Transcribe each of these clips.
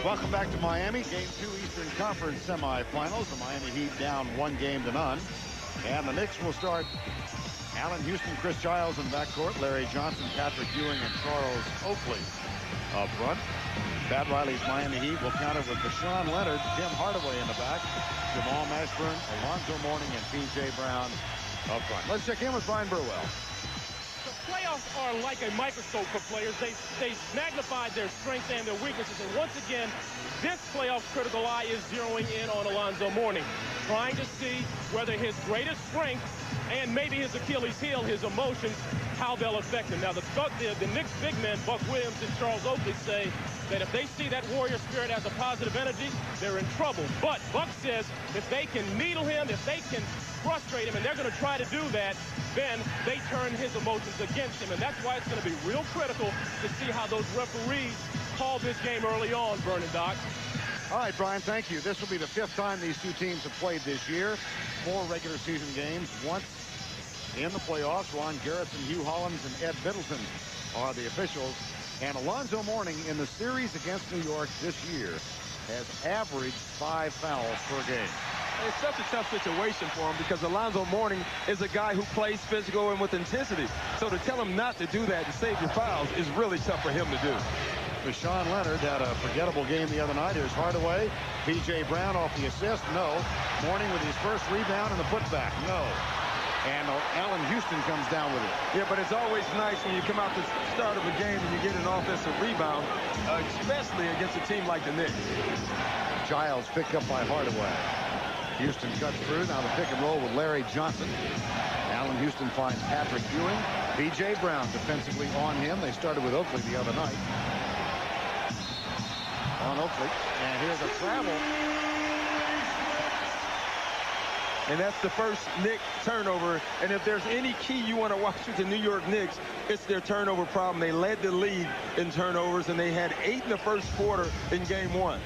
Welcome back to Miami. Game 2 Eastern Conference semifinals. The Miami Heat down 1-0. And the Knicks will start Allen Houston, Chris Childs in the backcourt, Larry Johnson, Patrick Ewing, and Charles Oakley up front. Pat Riley's Miami Heat will counter with Deshaun Leonard, Tim Hardaway in the back, Jamal Mashburn, Alonzo Mourning, and P.J. Brown up front. Let's check in with Brian Burwell. The playoffs are like a microscope for players. They magnified their strengths and their weaknesses. And once again, this playoff critical eye is zeroing in on Alonzo Mourning, trying to see whether his greatest strength and maybe his Achilles heel, his emotions, how they'll affect him. Now, the Knicks big men, Buck Williams and Charles Oakley, say that if they see that warrior spirit as a positive energy, they're in trouble. But Buck says if they can needle him, if they can frustrate him, and they're going to try to do that, then they turn his emotions against him. And that's why it's going to be real critical to see how those referees call this game early on, Vernon, Doc. All right, Brian, thank you. This will be the 5th time these two teams have played this year. 4 regular season games, once in the playoffs. Ron Garrison, Hugh Hollins, and Ed Middleton are the officials. And Alonzo Mourning in the series against New York this year has averaged 5 fouls per game. It's such a tough situation for him because Alonzo Mourning is a guy who plays physical and with intensity. So to tell him not to do that and save your fouls is really tough for him to do. Deshaun Leonard had a forgettable game the other night. Here's Hardaway. P.J. Brown off the assist. No. Mourning with his first rebound and the putback. No. And Allen Houston comes down with it. Yeah, but it's always nice when you come out the start of a game and you get an offensive rebound, especially against a team like the Knicks. Giles picked up by Hardaway. Houston cuts through. Now the pick and roll with Larry Johnson. Allen Houston finds Patrick Ewing. P.J. Brown defensively on him. They started with Oakley the other night. On Oakley. And here's a travel. And that's the first Knicks turnover. And if there's any key you want to watch with the New York Knicks, it's their turnover problem. They led the league in turnovers, and they had 8 in the first quarter in game 1.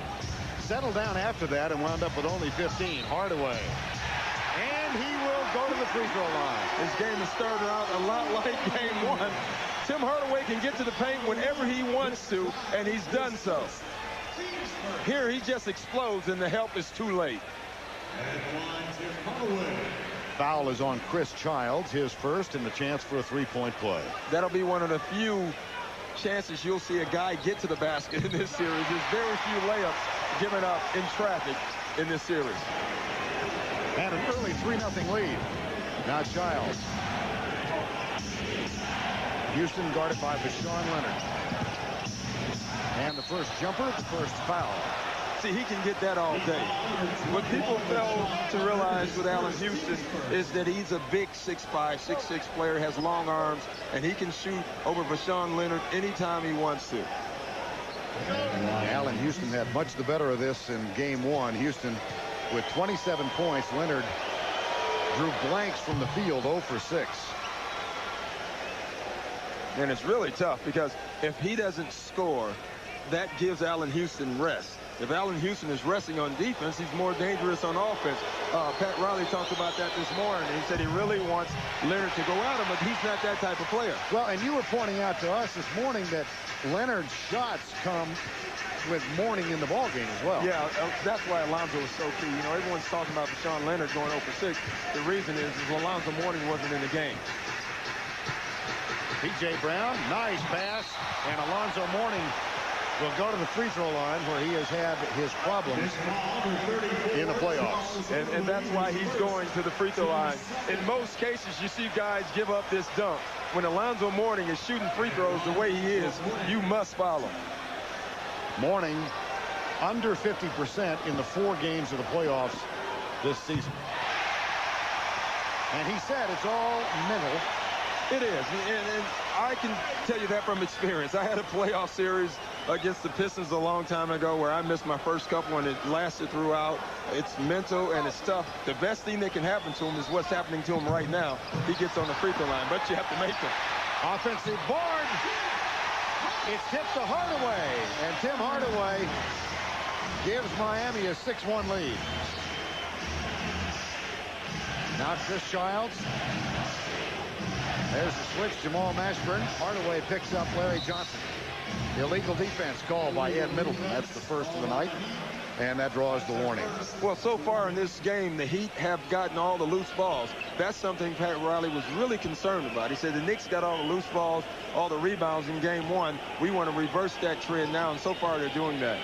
Settled down after that and wound up with only 15. Hardaway. And he will go to the free throw line. This game has started out a lot like game 1. Tim Hardaway can get to the paint whenever he wants to, and he's done so. Here he just explodes, and the help is too late. Foul is on Chris Childs, his first, and the chance for a three-point play. That'll be one of the few chances you'll see a guy get to the basket in this series. There's very few layups given up in traffic in this series. And an early 3-0 lead. Now Childs. Houston guarded by Deshaun Leonard. And the first jumper, the first foul. See, he can get that all day. What people fail to realize with Allen Houston is that he's a big 6'5", 6'6" player, has long arms, and he can shoot over Deshaun Leonard anytime he wants to. Allen Houston had much the better of this in game 1. Houston with 27 points. Leonard drew blanks from the field, 0 for 6. And it's really tough because if he doesn't score, that gives Allen Houston rest. If Allen Houston is resting on defense, he's more dangerous on offense. Pat Riley talked about that this morning. He said he really wants Leonard to go at him, but he's not that type of player. Well, and you were pointing out to us this morning that Leonard's shots come with Mourning in the ballgame as well. Yeah, that's why Alonzo was so key. You know, everyone's talking about Deshaun Leonard going 0 for 6. The reason is Alonzo Mourning wasn't in the game. P.J. Brown, nice pass, and Alonzo Mourning will go to the free throw line where he has had his problems in the playoffs. And that's why he's going to the free throw line. In most cases, you see guys give up this dunk. When Alonzo Mourning is shooting free throws the way he is, you must follow. Mourning under 50% in the 4 games of the playoffs this season. And he said it's all mental. It is, and I can tell you that from experience. I had a playoff series against the Pistons a long time ago where I missed my first couple and it lasted throughout. It's mental and it's tough. The best thing that can happen to him is what's happening to him right now. He gets on the free throw line, but you have to make them. Offensive board. It's tipped to Hardaway, and Tim Hardaway gives Miami a 6-1 lead. Now Chris Childs. There's the switch. Jamal Mashburn. Hardaway picks up Larry Johnson. Illegal defense called by Ed Middleton. That's the first of the night, and that draws the warning. Well, so far in this game, the Heat have gotten all the loose balls. That's something Pat Riley was really concerned about. He said the Knicks got all the loose balls, all the rebounds in game one. We want to reverse that trend now, and so far they're doing that.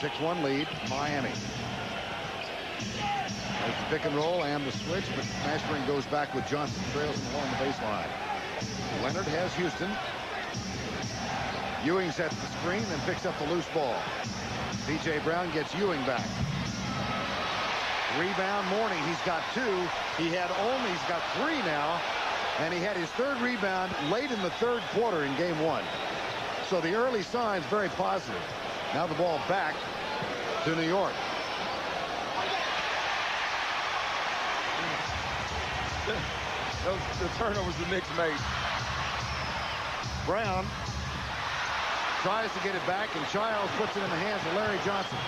6-1 lead, Miami. There's the pick and roll and the switch, but Mashburn goes back with Johnson, trails him along the baseline. Leonard has Houston. Ewing sets the screen and picks up the loose ball. P.J. Brown gets Ewing back. Rebound, Mourning. He's got 2. He's got 3 now, and he had his third rebound late in the third quarter in game 1. So the early signs very positive. Now the ball back to New York. The turnovers the Knicks made. Brown tries to get it back, and Childs puts it in the hands of Larry Johnson.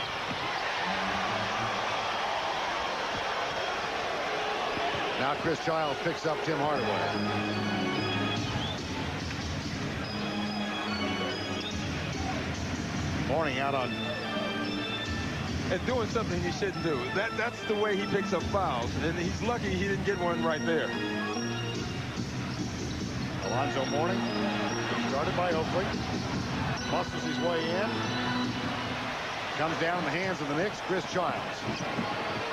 Now Chris Childs picks up Tim Hardaway. Mourning out on. And doing something he shouldn't do. That's the way he picks up fouls, and he's lucky he didn't get one right there. Alonzo Mourning, started by Oakley, muscles his way in, comes down in the hands of the Knicks. Chris Childs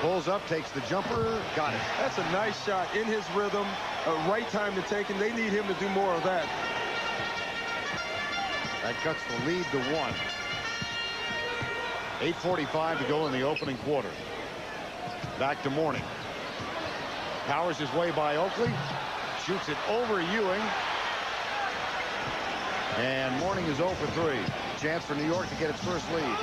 pulls up, takes the jumper, got it. That's a nice shot in his rhythm, right time to take, and they need him to do more of that. That cuts the lead to 1. 8:45 to go in the opening quarter. Back to Mourning. Powers his way by Oakley. Shoots it over Ewing. And Mourning is 0 for 3. Chance for New York to get its first lead.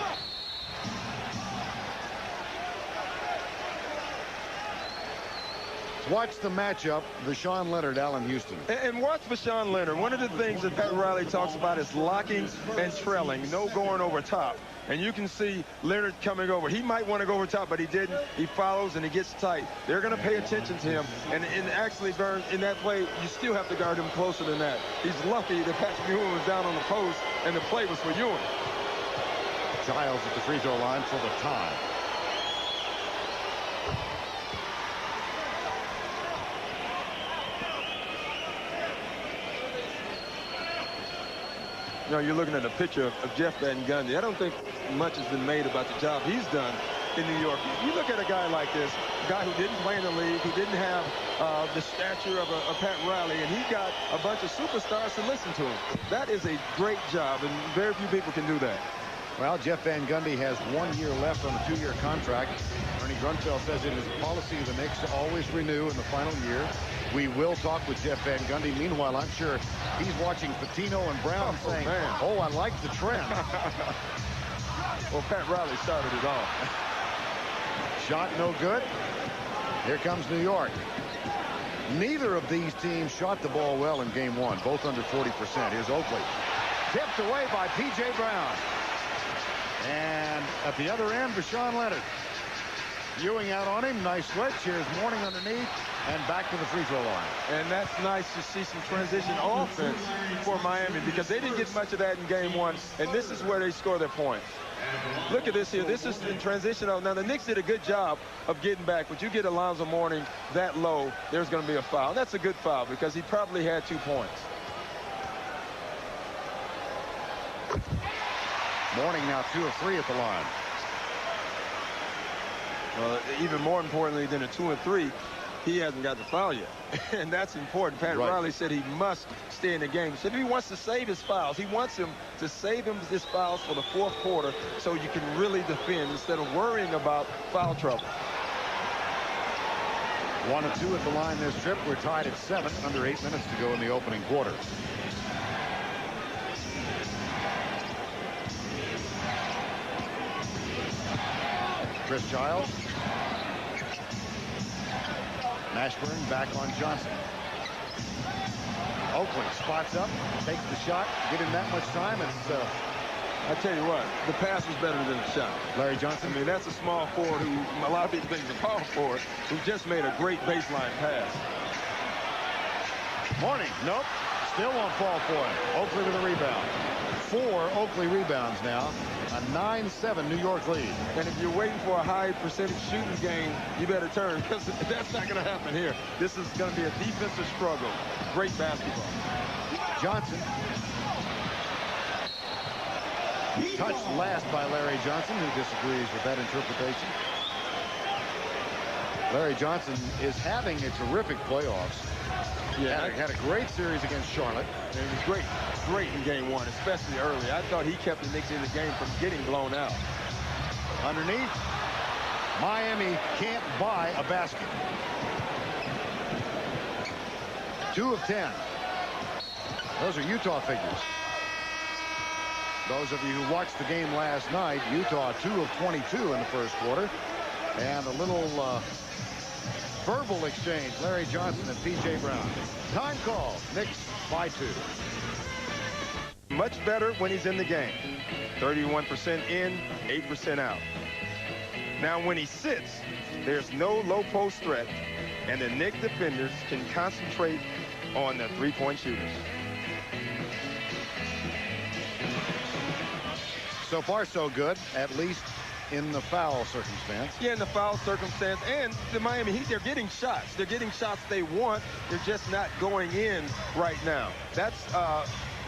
Watch the matchup, Vashawn Leonard, Allen Houston. And watch Vashawn Leonard. One of the things that Pat Riley talks about is locking and trailing, no going over top. And you can see Leonard coming over. He might want to go over top, but he didn't. He follows, and he gets tight. They're going to pay attention to him. And actually, Vern, in that play, you still have to guard him closer than that. He's lucky that Patrick Ewing was down on the post, and the play was for Ewing. Giles at the free throw line for the tie. You know, you're looking at a picture of Jeff Van Gundy. I don't think much has been made about the job he's done in New York. You look at a guy like this, a guy who didn't play in the league, who didn't have the stature of a Pat Riley, and he got a bunch of superstars to listen to him. That is a great job, and very few people can do that. Well, Jeff Van Gundy has 1 year left on a 2-year contract. Ernie Grunfeld says it is a policy of the Knicks to always renew in the final year. We will talk with Jeff Van Gundy. Meanwhile, I'm sure he's watching Patino and Brown saying, man. "Oh, I like the trend." Well, Pat Riley started it off. Shot no good. Here comes New York. Neither of these teams shot the ball well in game 1, both under 40%. Here's Oakley. Tipped away by P.J. Brown. And at the other end, Vashawn Leonard. Ewing out on him. Nice switch. Here's Mourning underneath. And back to the free throw line. And that's nice to see some transition offense for Miami, because they didn't get much of that in game 1. And this is where they score their points. Look at this here. This is in transition. Now, the Knicks did a good job of getting back, but you get Alonzo Mourning that low, there's going to be a foul. That's a good foul because he probably had 2 points. Mourning now 2 of 3 at the line. Well, even more importantly than a 2 and 3, he hasn't got the foul yet. And that's important. Pat Riley said he must stay in the game. He said he wants to save his fouls. He wants him to save his fouls for the 4th quarter so you can really defend instead of worrying about foul trouble. 1 of 2 at the line this trip. We're tied at 7, under 8 minutes to go in the opening quarter. Chris Childs. Mashburn back on Johnson. Oakley spots up, takes the shot, give him that much time. It's I tell you what, the pass was better than the shot. Larry Johnson. I mean, that's a small forward who a lot of people think is a power forward, who just made a great baseline pass. Mourning, nope, still won't fall for him. Oakley with a rebound. 4 Oakley rebounds now. A 9-7 New York lead. And if you're waiting for a high percentage shooting game, you better turn, because that's not going to happen here. This is going to be a defensive struggle. Great basketball. Johnson. Touched last by Larry Johnson, who disagrees with that interpretation. Larry Johnson is having a terrific playoffs. Yeah, had a great series against Charlotte. And it was great in game 1, especially early. I thought he kept the Knicks in the game from getting blown out. Underneath, Miami can't buy a basket. 2 of 10. Those are Utah figures. Those of you who watched the game last night, Utah 2 of 22 in the first quarter. And a little verbal exchange. Larry Johnson and P.J. Brown. Time call. Knicks by 2. Much better when he's in the game. 31% in, 8% out. Now when he sits, there's no low post threat, and the Knicks defenders can concentrate on the three-point shooters. So far, so good, at least in the foul circumstance. Yeah, in the foul circumstance. And the Miami Heat, they're getting shots. They're getting shots they want. They're just not going in right now. That's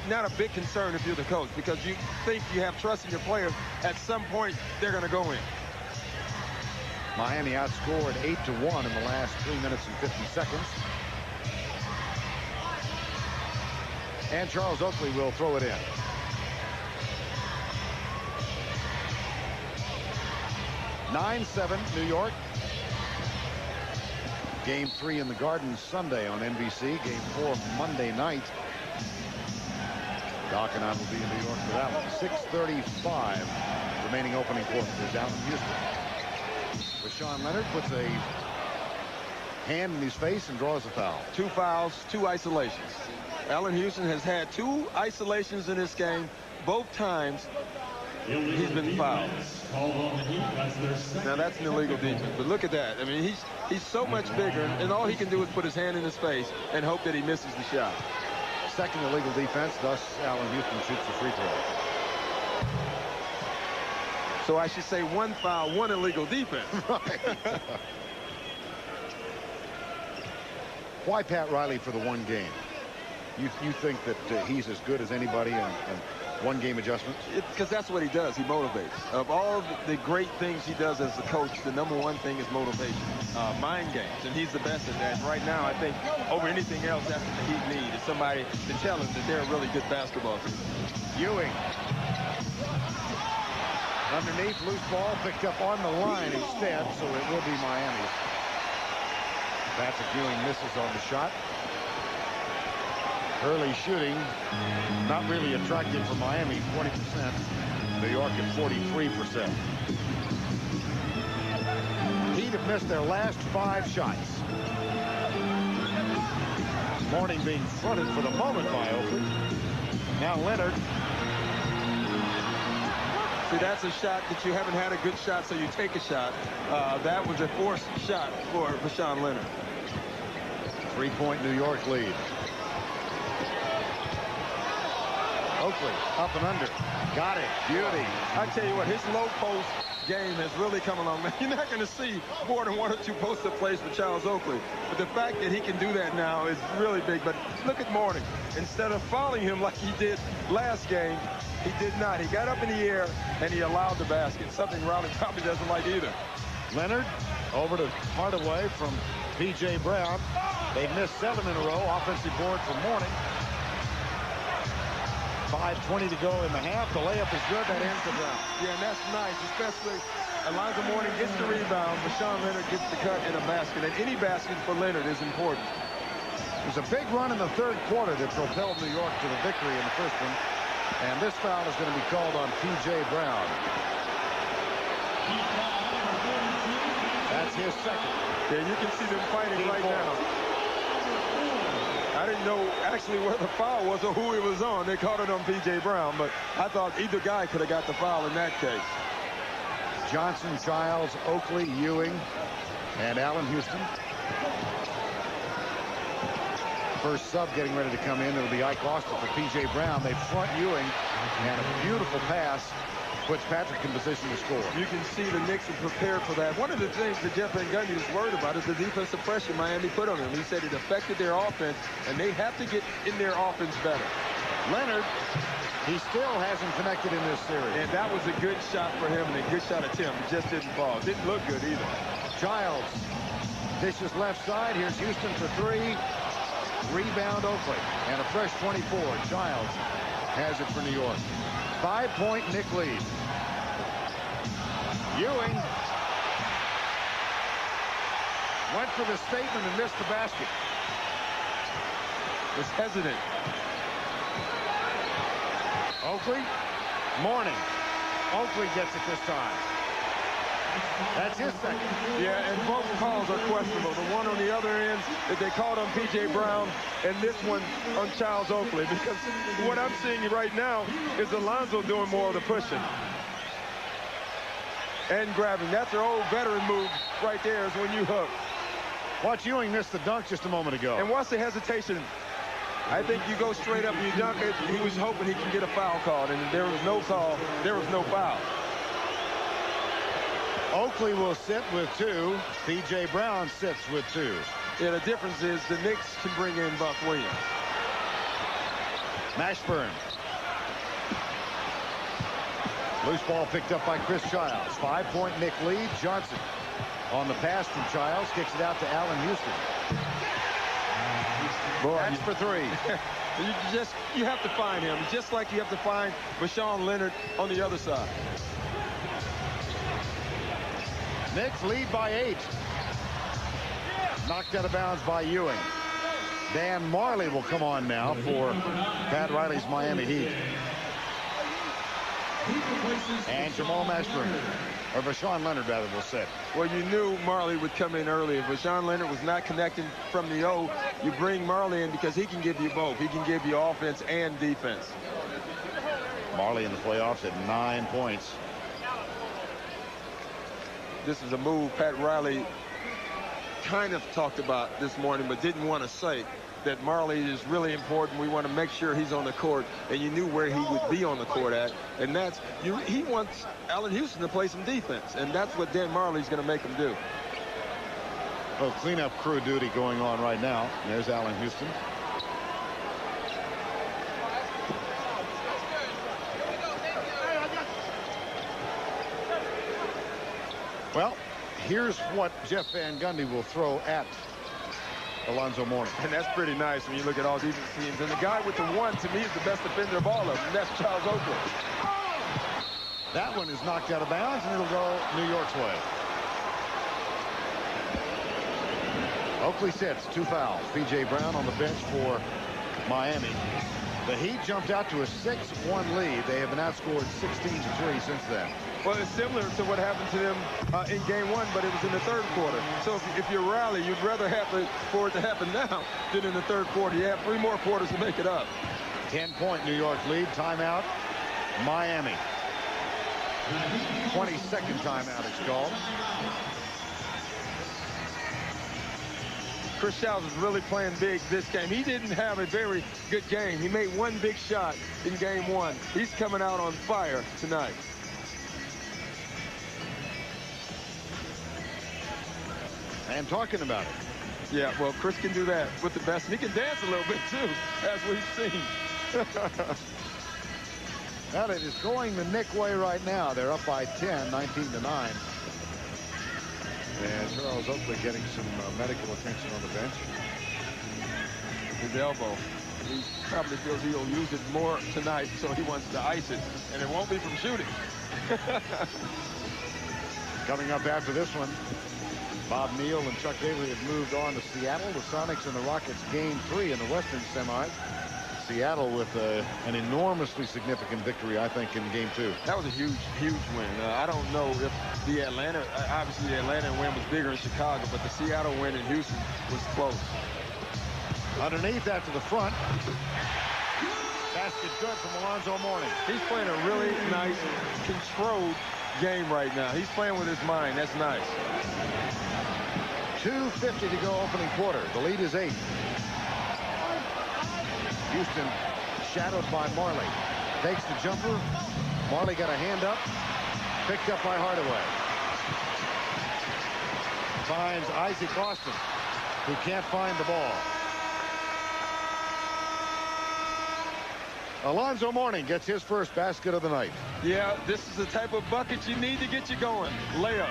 not a big concern if you're the coach, because you think you have trust in your players. At some point, they're going to go in. Miami outscored 8-1 in the last 3 minutes and 50 seconds. And Charles Oakley will throw it in. (9-7) New York. Game 3 in the Garden Sunday on NBC. Game 4 Monday night. Doc and I will be in New York for that one. 6:35 remaining opening quarter. They're down in Houston. Rashawn Leonard puts a hand in his face and draws a foul. 2 fouls, 2 isolations. Allen Houston has had 2 isolations in this game. Both times he's been fouled. Now that's an illegal defense, but look at that. I mean, he's so much bigger, and all he can do is put his hand in his face and hope that he misses the shot. Second illegal defense, thus Allen Houston shoots the free throw. So I should say 1 foul, 1 illegal defense. Right. Why Pat Riley for the 1 game? You think that he's as good as anybody in 1 game adjustments? Because that's what he does. He motivates. Of all the great things he does as a coach, the #1 thing is motivation, mind games, and he's the best at that. Right now, I think over anything else, that's what the Heat need, is somebody to tell him that they're a really good basketball team. Ewing. Underneath, loose ball picked up on the line instead, so it will be Miami's. Patrick Ewing misses on the shot. Early shooting, not really attractive for Miami, 20%. New York at 43%. Heat have missed their last 5 shots. Morning being fronted for the moment by Oakley. Now Leonard. See, that's a shot that you haven't had a good shot, so you take a shot. That was a forced shot for Rashawn Leonard. 3-point New York lead. Oakley up and under. Got it. Beauty. I tell you what, his low post game has really come along. You're not going to see more than 1 or 2 post-up plays for Charles Oakley. But the fact that he can do that now is really big. But look at Morning. Instead of fouling him like he did last game, he did not. He got up in the air and he allowed the basket, something Riley probably doesn't like either. Leonard over to Hardaway from P.J. Brown. They've missed 7 in a row. Offensive board for Morning. 5:20 to go in the half. The layup is good. That ends the Brown. Yeah, and that's nice, especially Alonzo Mourning gets the rebound. Rashawn Leonard gets the cut in a basket, and any basket for Leonard is important. There's a big run in the third quarter that propelled New York to the victory in the first one. And this foul is going to be called on P.J. Brown. That's his second. Yeah, you can see them fighting right now. I didn't know actually where the foul was or who it was on. They caught it on P.J. Brown, but I thought either guy could have got the foul in that case. Johnson, Childs, Oakley, Ewing, and Allen Houston. First sub getting ready to come in. It'll be Ike Austin for P.J. Brown. They front Ewing, and a beautiful pass puts Patrick in position to score. You can see the Knicks are prepared for that. One of the things that Jeff Van Gundy was worried about is the defensive pressure Miami put on him. He said it affected their offense, and they have to get in their offense better. Leonard, he still hasn't connected in this series. And that was a good shot for him and a good shot attempt. It just didn't fall. It didn't look good either. Childs dishes left side. Here's Houston for three. Rebound Oakley. And a fresh 24. Childs has it for New York. 5-point Knick lead. Ewing went for the statement and missed the basket. Was hesitant. Oakley, Morning. Oakley gets it this time. That's his second. Yeah, and both calls are questionable. The one on the other end that they called on P.J. Brown, and this one on Charles Oakley. Because what I'm seeing right now is Alonzo doing more of the pushing and grabbing. That's their old veteran move right there, is when you hook. Watch Ewing miss the dunk just a moment ago. And watch the hesitation. I think you go straight up and you dunk it. He was hoping he can get a foul called, and there was no call. There was no foul. Oakley will sit with 2. P.J. Brown sits with 2. Yeah, the difference is the Knicks can bring in Buck Williams. Mashburn. Loose ball picked up by Chris Childs. 5-point Knick lead. Johnson on the pass from Childs. Kicks it out to Allen Houston. Boy, that's for 3. you have to find him, just like you have to find Rashawn Leonard on the other side. Knicks lead by 8. Knocked out of bounds by Ewing. Dan Marley will come on now for Pat Riley's Miami Heat. And Jamal Mashburn, or Rashawn Leonard rather, will sit. Well, you knew Marley would come in early. If Rashawn Leonard was not connecting from the O, you bring Marley in because he can give you both. He can give you offense and defense. Marley in the playoffs at 9 points. This is a move Pat Riley kind of talked about this morning, but didn't want to say that Marley is really important. We want to make sure he's on the court, and you knew where he would be on the court at, and that's he wants Allen Houston to play some defense, and that's what Dan Marley's going to make him do. Well, cleanup crew duty going on right now. There's Allen Houston. Well, here's what Jeff Van Gundy will throw at Alonzo Mourning. And that's pretty nice when you look at all these teams. And the guy with the 1, to me, is the best defender of all of them. And that's Charles Oakley. That one is knocked out of bounds, and it'll go New York's way. Oakley sits. 2 fouls. P.J. Brown on the bench for Miami. The Heat jumped out to a 6-1 lead. They have been outscored 16-3 since then. Well, it's similar to what happened to them in Game 1, but it was in the 3rd quarter. So if you're Riley, you'd rather have for it to happen now than in the 3rd quarter. You have 3 more quarters to make it up. 10-point New York lead. Timeout, Miami. 22nd timeout is called. Chris Childs is really playing big this game. He didn't have a very good game. He made 1 big shot in Game 1. He's coming out on fire tonight. And talking about it. Yeah, well, Chris can do that with the best. And he can dance a little bit, too, as we've seen. Well, it is going the Knick way right now. They're up by 10, 19-9. And Charles Oakley getting some medical attention on the bench. His elbow. He probably feels he'll use it more tonight, so he wants to ice it. And it won't be from shooting. Coming up after this one, Bob Neal and Chuck Daly have moved on to Seattle. The Sonics and the Rockets Game 3 in the Western semis. Seattle with an enormously significant victory, I think, in Game 2. That was a huge, huge win. I don't know if the Atlanta, obviously the Atlanta win was bigger in Chicago, but the Seattle win in Houston was close. Underneath after the front. Basket good from Alonzo Mourning. He's playing a really nice, controlled game right now. He's playing with his mind. That's nice. 2:50 to go opening quarter. The lead is 8. Houston shadowed by Marley. Takes the jumper. Marley got a hand up. Picked up by Hardaway. Finds Isaac Austin, who can't find the ball. Alonzo Mourning gets his first basket of the night. Yeah, this is the type of bucket you need to get you going. Layups.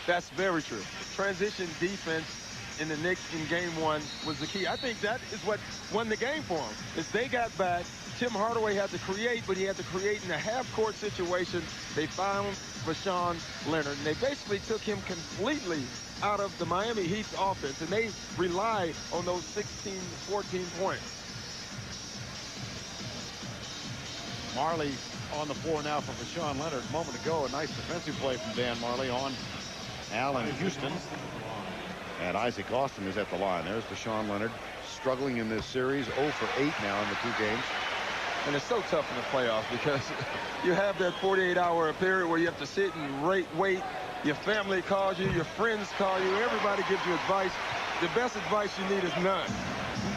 That's very true. Transition defense in the Knicks in game one was the key. I think that is what won the game for them. As they got back, Tim Hardaway had to create, but he had to create in a half-court situation. They found Vashawn Leonard, and they basically took him completely out of the Miami Heat's offense, and they rely on those 16, 14 points. Marley on the floor now for Vashawn Leonard. A moment ago, a nice defensive play from Dan Marley on Allen Houston. And Isaac Austin is at the line. There's Vashawn Leonard, struggling in this series, 0 for 8 now in the 2 games. And it's so tough in the playoffs because you have that 48-hour period where you have to sit and wait. Your family calls you, your friends call you, everybody gives you advice. The best advice you need is none.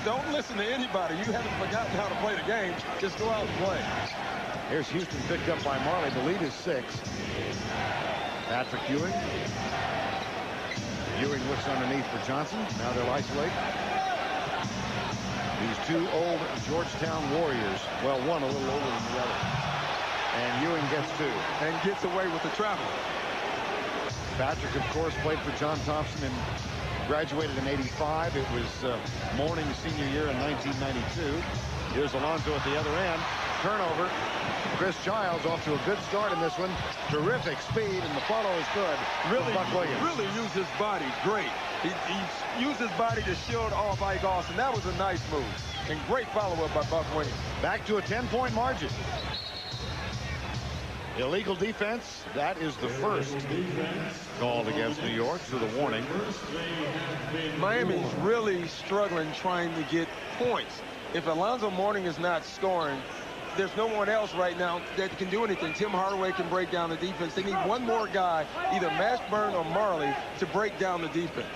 Don't listen to anybody. You haven't forgotten how to play the game. Just go out and play. Here's Houston picked up by Marley. The lead is 6. Patrick Ewing. Ewing looks underneath for Johnson. Now they'll isolate. These 2 old Georgetown Warriors. Well, one a little older than the other. And Ewing gets 2. And gets away with the travel. Patrick, of course, played for John Thompson and graduated in '85. It was Mourning's senior year in 1992. Here's Alonzo at the other end. Turnover. Chris Childs off to a good start in this one. Terrific speed, and the follow is good. Really used his body great. He used his body to shield off Ike Austin. That was a nice move. And great follow-up by Buck Williams. Back to a 10-point margin. Illegal defense. That is the first called against New York, so the warning. Miami's really struggling trying to get points. If Alonzo Mourning is not scoring, there's no one else right now that can do anything. Tim Hardaway can break down the defense. They need one more guy, either Mashburn or Marley, to break down the defense.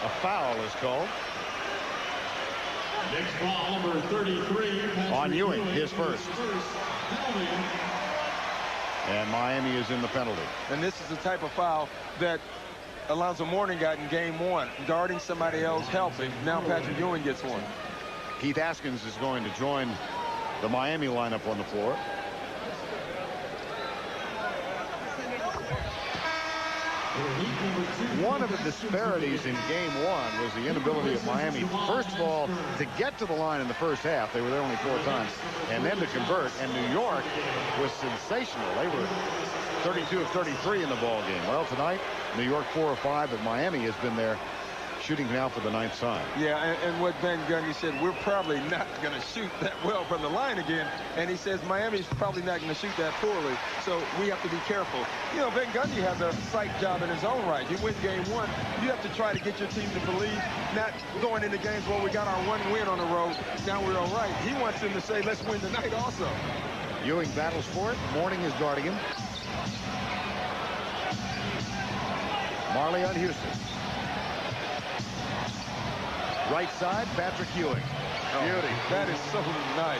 A foul is called. Next foul, number 33. On Ewing, his first. And Miami is in the penalty. And this is the type of foul that Alonzo Mourning got in game one, guarding somebody else, helping. Now Patrick Ewing gets one. Keith Askins is going to join the Miami lineup on the floor. One of the disparities in game one was the inability of Miami, first of all, to get to the line in the first half. They were there only 4 times. And then to convert. And New York was sensational. They were 32 of 33 in the ball game. Well, tonight, New York 4 of 5, but Miami has been there shooting now for the 9th time. Yeah, and what Van Gundy said, we're probably not going to shoot that well from the line again. And he says Miami's probably not going to shoot that poorly, so we have to be careful. You know, Van Gundy has a psych job in his own right. You win game one, you have to try to get your team to believe, not going into games where we got our 1 win on the road, now we're all right. He wants them to say, let's win tonight also. Ewing battles for it. Mourning is guarding him. Marley on Houston. Right side, Patrick Ewing. Beauty. That is so nice.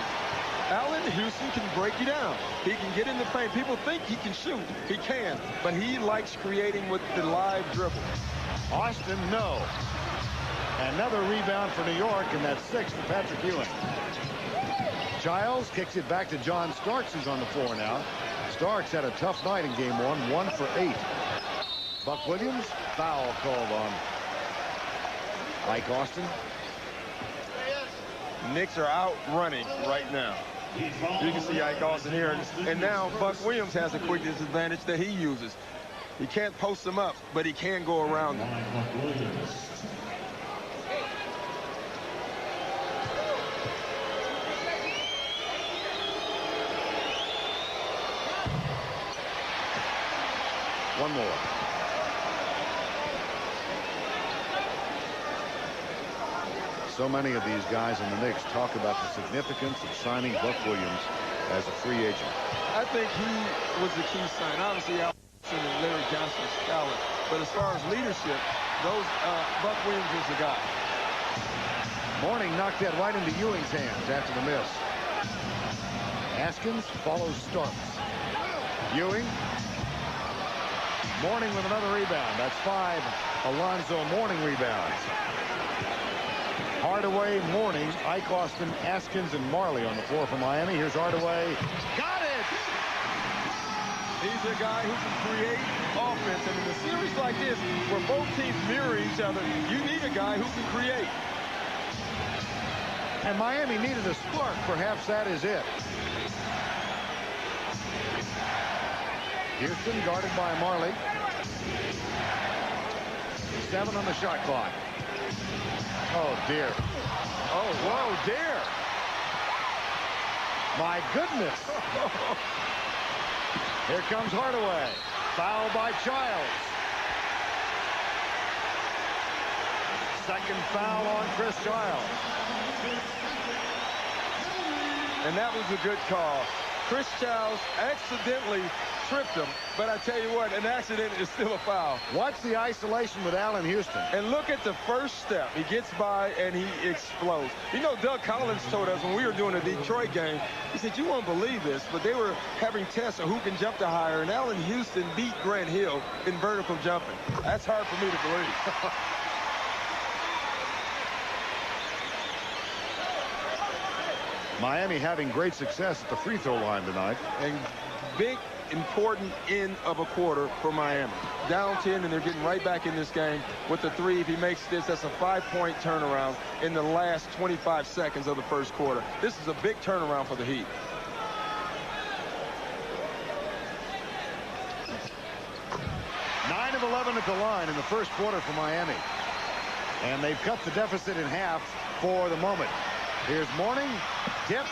Allen Houston can break you down. He can get in the paint. People think he can shoot. He can. But he likes creating with the live dribble. Austin, no. Another rebound for New York, and that's 6 to Patrick Ewing. Childs kicks it back to John Starks, who's on the floor now. Starks had a tough night in game one, 1 for 8. Buck Williams, foul called on Ike Austin. Knicks are out running right now. You can see Ike Austin here. And now Buck Williams has a quick disadvantage that he uses. He can't post them up, but he can go around them. One more. So many of these guys in the Knicks talk about the significance of signing Buck Williams as a free agent. I think he was the key sign. Obviously, Al Houston and Larry Johnson's talent. But as far as leadership, those Buck Williams is the guy. Mourning knocked that right into Ewing's hands after the miss. Askins follows Starks. Ewing. Mourning with another rebound. That's 5 Alonzo Mourning rebounds. Hardaway, Mourning, Ike Austin, Askins, and Marley on the floor for Miami. Here's Hardaway. Got it! He's a guy who can create offense. And in a series like this, where both teams mirror each other, you need a guy who can create. And Miami needed a spark. Perhaps that is it. Houston guarded by Marley. 7 on the shot clock. Oh, dear. Oh, whoa, dear. My goodness. Here comes Hardaway. Foul by Childs. Second foul on Chris Childs. And that was a good call. Chris Childs accidentally tripped him, but I tell you what, an accident is still a foul. Watch the isolation with Allen Houston. And look at the first step. He gets by and he explodes. You know, Doug Collins told us when we were doing a Detroit game, he said, you won't believe this, but they were having tests of who can jump the higher, and Allen Houston beat Grant Hill in vertical jumping. That's hard for me to believe. Miami having great success at the free throw line tonight. And big, important end of a quarter for Miami. Down 10, and they're getting right back in this game with the 3. If he makes this, that's a 5-point turnaround in the last 25 seconds of the first quarter. This is a big turnaround for the Heat. Nine of 11 at the line in the first quarter for Miami. And they've cut the deficit in half for the moment. Here's Mourning, tipped,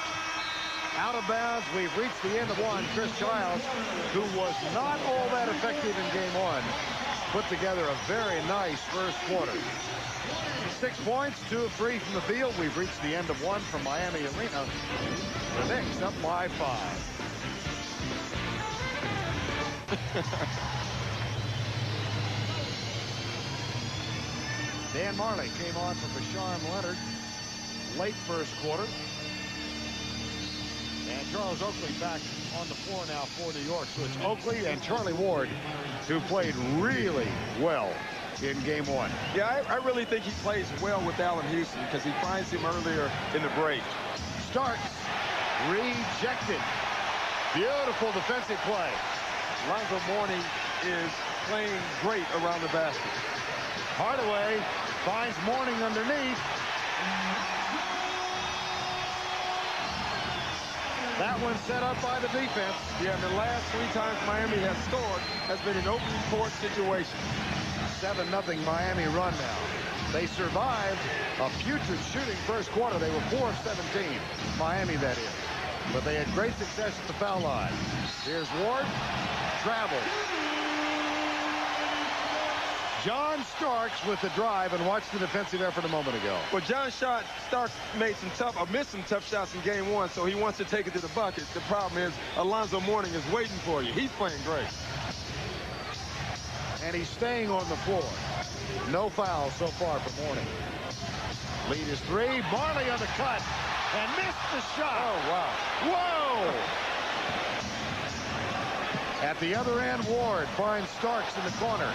out of bounds. We've reached the end of one. Chris Childs, who was not all that effective in game 1, put together a very nice first quarter. 6 points, 2 of 3 from the field. We've reached the end of one from Miami Arena. The Knicks up by 5. Dan Marley came on for Bashawn Leonard. Late first quarter. And Charles Oakley back on the floor now for New York. So it's Oakley and Charlie Ward who played really well in game 1. Yeah, I really think he plays well with Allen Houston because he finds him earlier in the break. Starks rejected. Beautiful defensive play. Lonzo Mourning is playing great around the basket. Hardaway finds Mourning underneath. That one set up by the defense. Yeah, and the last 3 times Miami has scored has been an open court situation. 7-0 Miami run now. They survived a putrid shooting first quarter. They were 4 of 17. Miami, that is. But they had great success at the foul line. Here's Ward. Travels. John Starks with the drive, and watch the defensive effort a moment ago. Well, John Starks missed some tough shots in game 1, so he wants to take it to the bucket. The problem is Alonzo Mourning is waiting for you. He's playing great. And he's staying on the floor. No foul so far for Mourning. Lead is 3. Marley on the cut and missed the shot. Oh, Whoa! wow. At the other end, Ward finds Starks in the corner.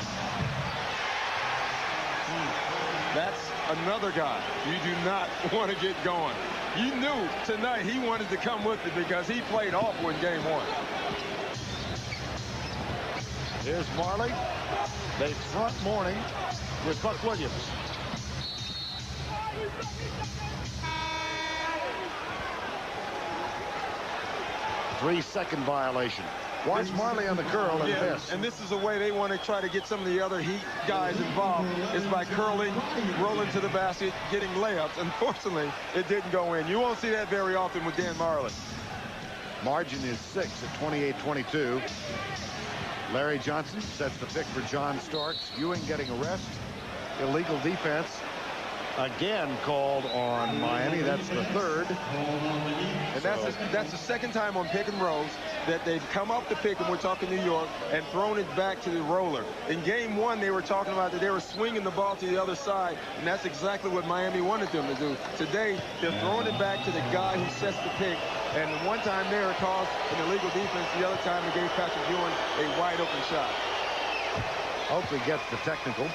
That's another guy you do not want to get going. You knew tonight he wanted to come with it because he played awful in game 1. Here's Marley. They front Mourning with Buck Williams. 3-second violation. Watch Marley on the curl and miss. And this is the way they want to try to get some of the other Heat guys involved, is by curling, rolling to the basket, getting layups. Unfortunately, it didn't go in. You won't see that very often with Dan Marley. Margin is 6 at 28-22. Larry Johnson sets the pick for John Starks. Ewing getting a rest. Illegal defense. again called on Miami. That's the third. And that's the second time on pick and rolls that they've come up the pick, and we're talking New York, and thrown it back to the roller. In game one, they were talking about that they were swinging the ball to the other side, and that's exactly what Miami wanted them to do. Today, they're throwing it back to the guy who sets the pick, and the one time there it caused an illegal defense. The other time it gave Patrick Ewing a wide open shot. Hopefully gets the technical.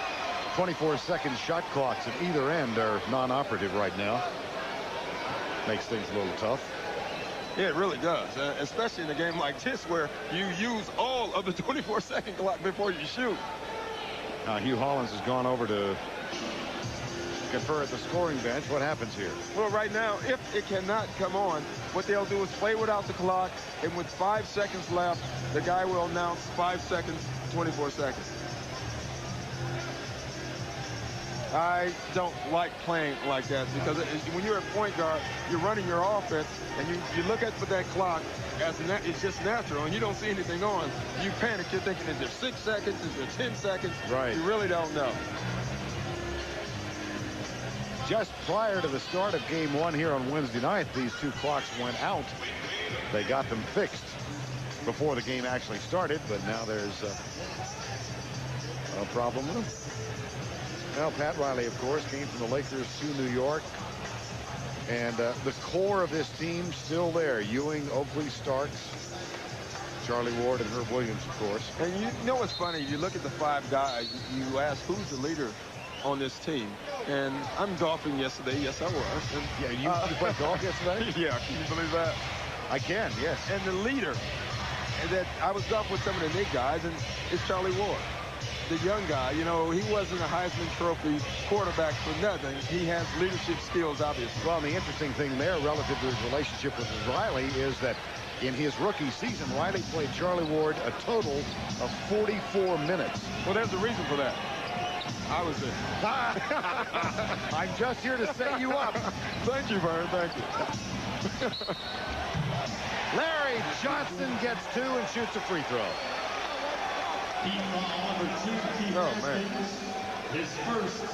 24-second shot clocks at either end are non-operative right now. Makes things a little tough. Yeah, it really does, especially in a game like this where you use all of the 24-second clock before you shoot. Now Hugh Hollins has gone over to confer at the scoring bench. What happens here? Well, right now, if it cannot come on, what they'll do is play without the clock, and with 5 seconds left, the guy will announce 5 seconds, 24 seconds. I don't like playing like that because when you're a point guard, you're running your offense, and you look at that clock as it's just natural, and you don't see anything on. You panic. You're thinking, is there 6 seconds? Is there 10 seconds? Right. You really don't know. Just prior to the start of game one here on Wednesday night, these two clocks went out. They got them fixed before the game actually started, but now there's no problem with them. Well, Pat Riley, of course, came from the Lakers to New York. And the core of this team still there. Ewing, Oakley, Starks, Charlie Ward, and Herb Williams, of course. And you know what's funny? You look at the 5 guys, you ask who's the leader on this team. And I'm golfing yesterday. Yes, I was. And, yeah, you played golf yesterday? Yeah, can you believe that? I can, yes. And the leader, and that I was golfing with some of the Knicks guys, and it's Charlie Ward. The young guy, you know, he wasn't a Heisman Trophy quarterback for nothing. He has leadership skills, obviously. Well, the interesting thing there relative to his relationship with Riley is that in his rookie season, Riley played Charlie Ward a total of 44 minutes. Well, there's a reason for that. I was there. I'm just here to set you up. Thank you, Vern. Thank you. Larry Johnson gets 2 and shoots a free throw. Oh, man. His first,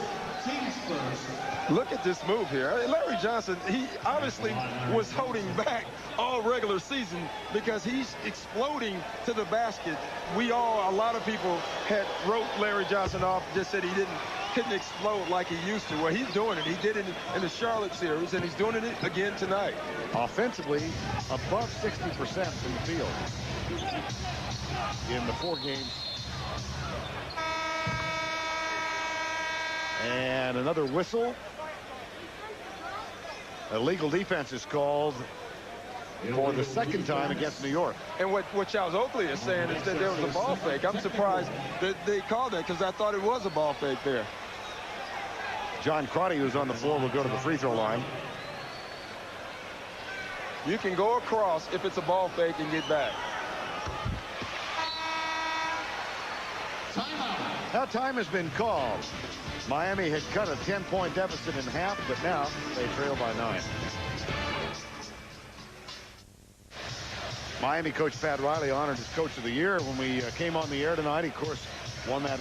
team's first. Look at this move here. Larry Johnson, he obviously was holding back all regular season because he's exploding to the basket. A lot of people had wrote Larry Johnson off, just said he couldn't explode like he used to. Well, he's doing it. He did it in the Charlotte series, and he's doing it again tonight. Offensively, above 60% from the field in the 4 games. And another whistle. Illegal defense is called for the second time against New York. And what Charles Oakley is saying is that there was a ball fake. I'm surprised that they called that because I thought it was a ball fake there. John Crotty, who's on the floor, will go to the free throw line. You can go across if it's a ball fake and get back. Timeout. Now time has been called. Miami had cut a 10-point deficit in half, but now they trail by 9. Miami coach Pat Riley honored as Coach of the Year when we came on the air tonight. He, of course, won that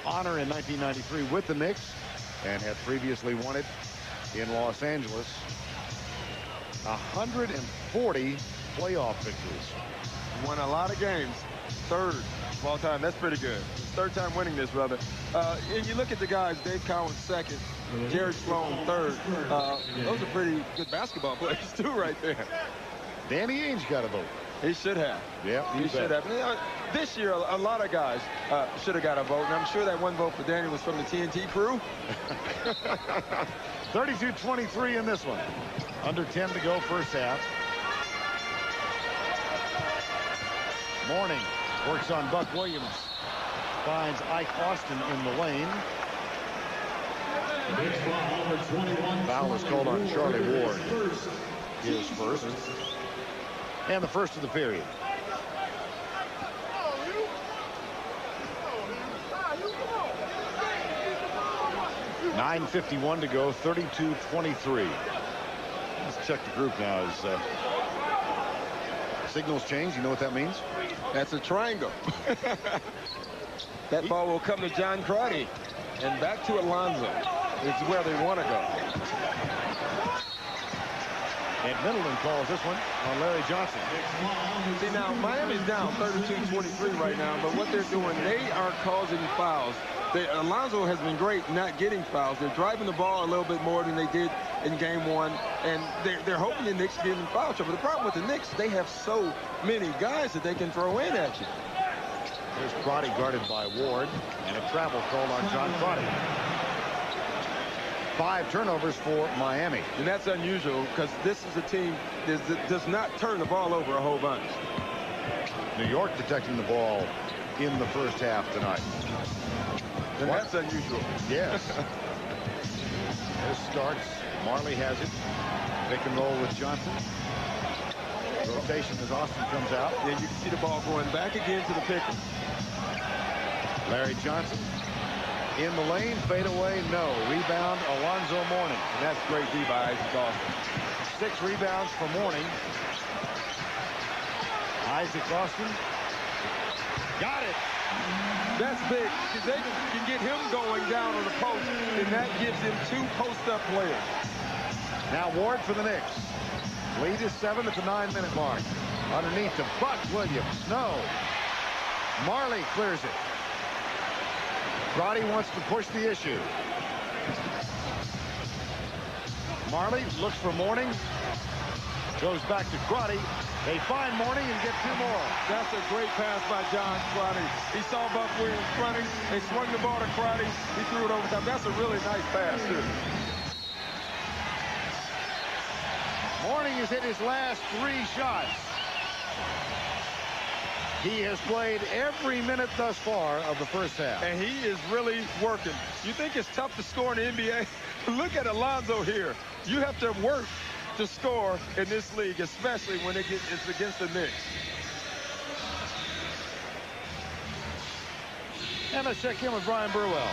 honor in 1993 with the Knicks and had previously won it in Los Angeles. 140 playoff victories. Won a lot of games. 3rd of all time. That's pretty good. 3rd time winning this, brother. And you look at the guys, Dave Collins 2nd, Jared Sloan 3rd. Those are pretty good basketball players too right there. Danny Ainge got a vote. He should have. Yeah, he should have. This year, a lot of guys should have got a vote, and I'm sure that one vote for Danny was from the TNT crew. 32-23 in this one. Under 10 to go, first half. Morning works on Buck Williams. Finds Ike Austin in the lane. Foul is called on Charlie Ward. His first. And the first of the period. .9:51 to go, 32-23. Let's check the group now. As signals change, you know what that means? That's a triangle. That ball will come to John Crotty and back to Alonzo. is where they want to go. And Middleton calls this one on Larry Johnson. See, now, Miami's down 32-23 right now, but what they're doing, they are causing fouls. Alonzo has been great not getting fouls. They're driving the ball a little bit more than they did in game one, and they're hoping the Knicks get in foul trouble. The problem with the Knicks, they have so many guys that they can throw in at you. Here's Crotty guarded by Ward, and a travel call on John Crotty. 5 turnovers for Miami. And that's unusual because this is a team that does not turn the ball over a whole bunch. New York protecting the ball in the first half tonight. And that's unusual. Yes. This starts. Marley has it. Pick and roll with Johnson. Rotation as Austin comes out. Yeah, you can see the ball going back again to the picker. Larry Johnson in the lane, fade away, no. Rebound, Alonzo Mourning. And that's great D by Isaac Austin. 6 rebounds for Mourning. Isaac Austin got it. That's big because they can get him going down on the post, and that gives him 2 post-up players. Now Ward for the Knicks. Lead is 7 at the 9-minute mark. Underneath to Buck Williams. No. Marley clears it. Crotty wants to push the issue. Marley looks for Mourning. Goes back to Crotty. They find Mourning and get 2 more. That's a great pass by John Crotty. He saw Buck Williams running. They swung the ball to Crotty. He threw it over top. That's a really nice pass, too. Mourning has hit his last 3 shots. He has played every minute thus far of the first half. And he is really working. You think it's tough to score in the NBA? Look at Alonzo here. You have to work to score in this league, especially when it's against the Knicks. And let's check in with Brian Burwell.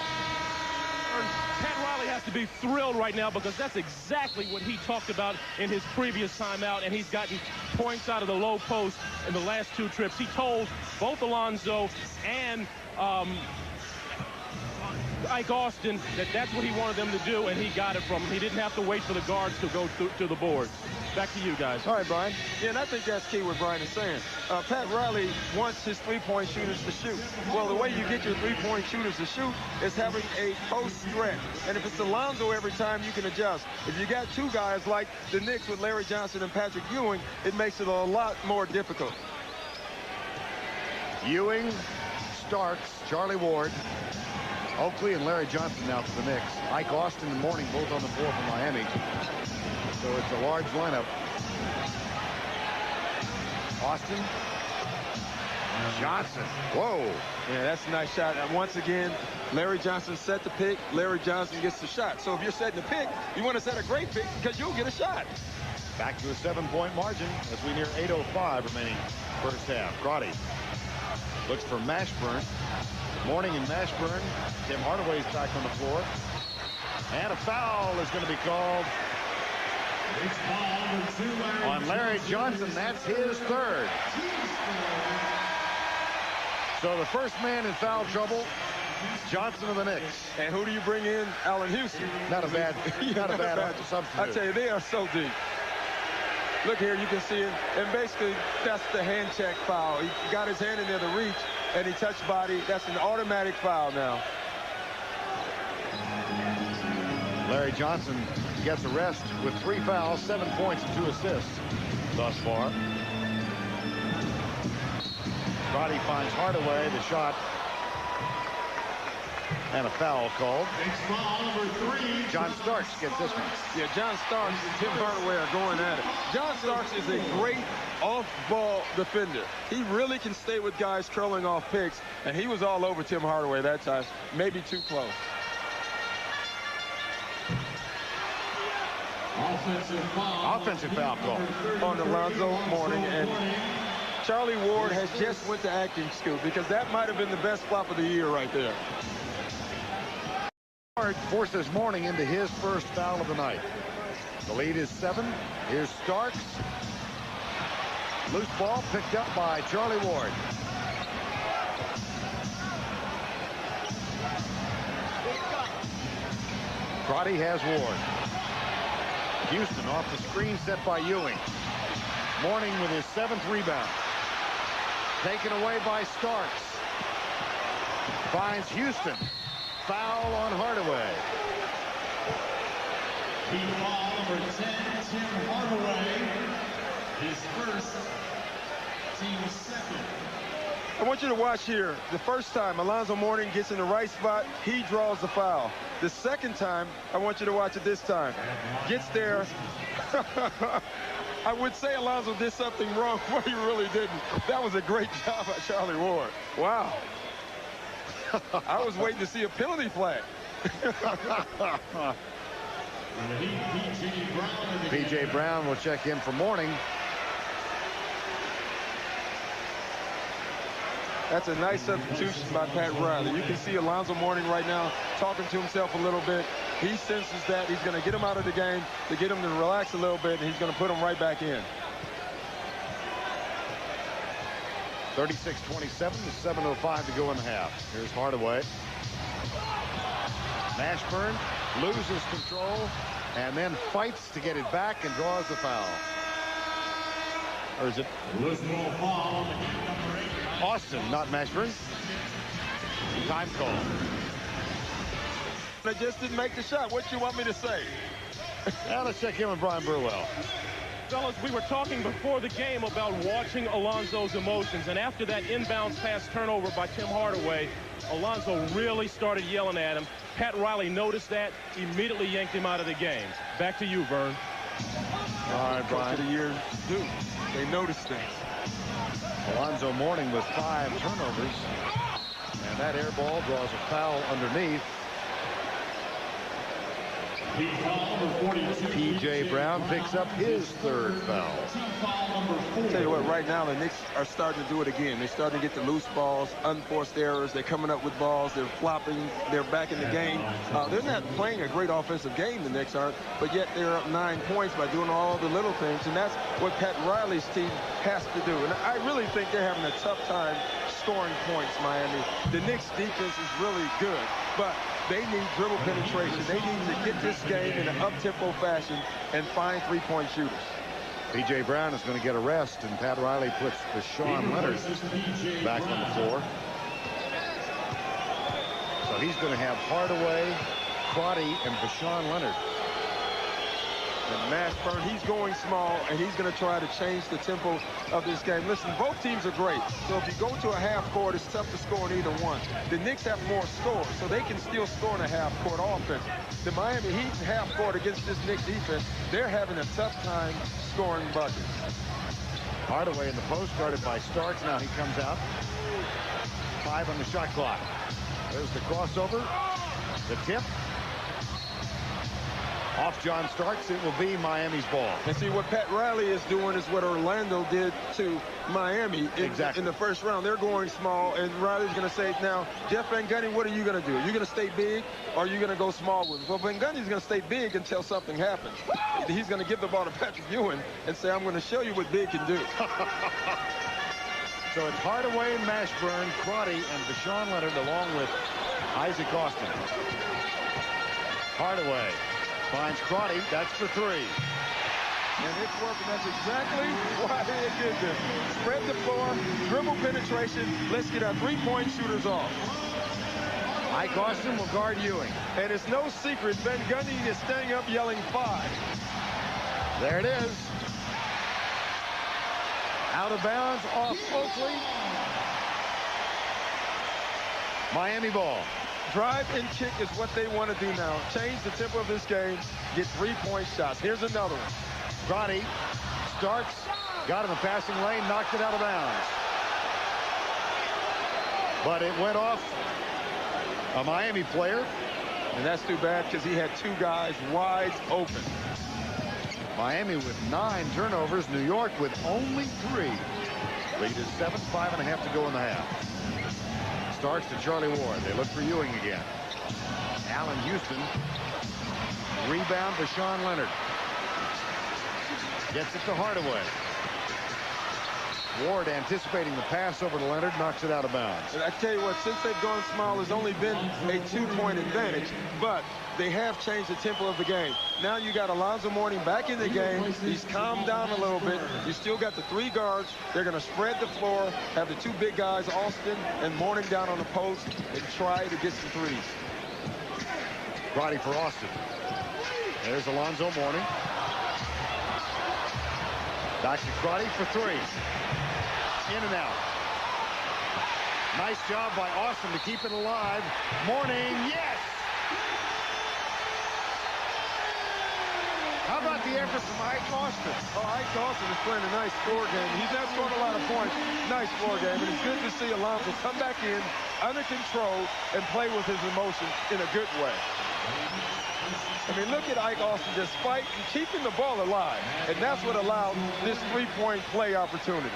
Pat Riley has to be thrilled right now because that's exactly what he talked about in his previous timeout, and he's gotten points out of the low post in the last 2 trips. He told both Alonzo and Ike Austin that that's what he wanted them to do, and he got it from him. He didn't have to wait for the guards to go to the boards. Back to you guys. All right, Brian. Yeah, and I think that's key what Brian is saying. Pat Riley wants his 3-point shooters to shoot. Well, the way you get your 3-point shooters to shoot is having a post threat. And if it's Alonzo every time, you can adjust. If you got 2 guys like the Knicks with Larry Johnson and Patrick Ewing, it makes it a lot more difficult. Ewing, Starks, Charlie Ward, Oakley, and Larry Johnson now for the Knicks. Ike Austin and Mourning both on the floor for Miami. So it's a large lineup. Austin. Johnson. Whoa. Yeah, that's a nice shot. And once again, Larry Johnson set the pick. Larry Johnson gets the shot. So if you're setting the pick, you want to set a great pick because you'll get a shot. Back to a 7-point margin as we near 8:05 remaining first half. Crotty looks for Mashburn. Mourning and Mashburn. Tim Hardaway's back on the floor. And a foul is going to be called on Larry Johnson. That's his 3rd. So the first man in foul trouble, Johnson of the Knicks. And who do you bring in? Allen Houston. Not a bad substitute. I tell you, they are so deep. Look here, you can see it. And basically, that's the hand check foul. He got his hand in there to reach, and he touched body. That's an automatic foul now. Larry Johnson gets a rest with 3 fouls, 7 points, and 2 assists thus far. Crotty finds Hardaway, the shot, and a foul called. John Starks gets this one. Yeah, John Starks and Tim Hardaway are going at it. John Starks is a great off-ball defender. He really can stay with guys curling off picks, and he was all over Tim Hardaway that time. Maybe too close. Offensive foul call on Alonzo Mourning, and Charlie Ward has just went to acting school because that might have been the best flop of the year right there. Ward forces Mourning into his first foul of the night. The lead is 7. Here's Starks. Loose ball picked up by Charlie Ward. Crotty has Ward. Houston off the screen set by Ewing. Mourning with his 7th rebound. Taken away by Starks. Finds Houston. Foul on Hardaway. Team foul number 10, Tim Hardaway. His first, team second. I want you to watch here. The first time Alonzo Mourning gets in the right spot, he draws the foul. The second time, I want you to watch it this time. Gets there. I would say Alonzo did something wrong, but he really didn't. That was a great job by Charlie Ward. Wow. I was waiting to see a penalty flag. P.J. Brown will check in for Mourning. That's a nice substitution by Pat Riley. You can see Alonzo Mourning right now talking to himself a little bit. He senses that he's going to get him out of the game to get him to relax a little bit, and he's going to put him right back in. 36-27 with 7:05 to go in the half. Here's Hardaway. Mashburn loses control and then fights to get it back and draws the foul. Or is it Austin, not Mashburn? Time call. They just didn't make the shot. What you want me to say? Now let's check in with Brian Burwell. Fellas, we were talking before the game about watching Alonzo's emotions, and after that inbounds pass turnover by Tim Hardaway, Alonzo really started yelling at him. Pat Riley noticed that, immediately yanked him out of the game. Back to you, Vern. All right, Brian. Coach of the year, dude. They noticed things. Alonzo Mourning with 5 turnovers, and that air ball draws a foul underneath. P.J. Brown picks up his 3rd foul. I'll tell you what, right now the Knicks are starting to do it again. They're starting to get the loose balls, unforced errors. They're coming up with balls. They're flopping. They're back in the game. They're not playing a great offensive game, the Knicks aren't, but yet they're up 9 points by doing all the little things, and that's what Pat Riley's team has to do. And I really think they're having a tough time scoring points, Miami. The Knicks defense is really good, but they need dribble penetration. They need to get this game in an up-tempo fashion and find three-point shooters. P.J. Brown is going to get a rest, and Pat Riley puts Sean Leonard back on the floor. So he's going to have Hardaway, Crotty, and Vashawn Leonard. And Mashburn, he's going small, and he's going to try to change the tempo of this game. Listen, both teams are great. So if you go to a half court, it's tough to score in either one. The Knicks have more scores, so they can still score in a half court offense. The Miami Heat half court against this Knicks defense, they're having a tough time scoring buckets. Hardaway in the post, guarded by Starks. Now he comes out. 5 on the shot clock. There's the crossover. The tip. Off John Starks, it will be Miami's ball. And see, what Pat Riley is doing is what Orlando did to Miami exactly. in the first round. They're going small, and Riley's going to say, now, Jeff Van Gundy, what are you going to do? You're going to stay big, or are you going to go small with it? Well, Van Gundy's going to stay big until something happens. He's going to give the ball to Patrick Ewing and say, I'm going to show you what big can do. So it's Hardaway, Mashburn, Crotty, and Vashawn Leonard, along with Isaac Austin. Hardaway finds Crotty. That's for 3. And it's working. That's exactly why they did this. Spread the floor, dribble penetration. Let's get our three-point shooters off. Ike Austin will guard Ewing. And it's no secret, Van Gundy is staying up yelling 5. There it is. Out of bounds, off Oakley. Miami ball. Drive and kick is what they want to do now. Change the tempo of this game, get three-point shots. Here's another one. Crotty starts, got in the passing lane, knocked it out of bounds. But it went off a Miami player. And that's too bad because he had 2 guys wide open. Miami with 9 turnovers. New York with only 3. Lead is 7, 5.5 to go in the half. Starks to Charlie Ward. They look for Ewing again. Allen Houston. Rebound for Sean Leonard. Gets it to Hardaway. Ward anticipating the pass over to Leonard, knocks it out of bounds. And I tell you what, since they've gone small, there's only been a 2-point advantage, but they have changed the tempo of the game. Now you got Alonzo Mourning back in the game. He's calmed down a little bit. You still got the 3 guards. They're going to spread the floor, have the 2 big guys, Austin and Mourning, down on the post, and try to get some threes. Roddy for Austin. There's Alonzo Mourning. Back to Crotty for 3. In and out. Nice job by Austin to keep it alive. Mourning, yes! How about the effort from Ike Austin? Oh, Ike Austin is playing a nice floor game. He's not scoring a lot of points. Nice floor game. And it's good to see Alonzo come back in under control and play with his emotions in a good way. I mean, look at Ike Austin just fighting, keeping the ball alive. And that's what allowed this 3-point play opportunity.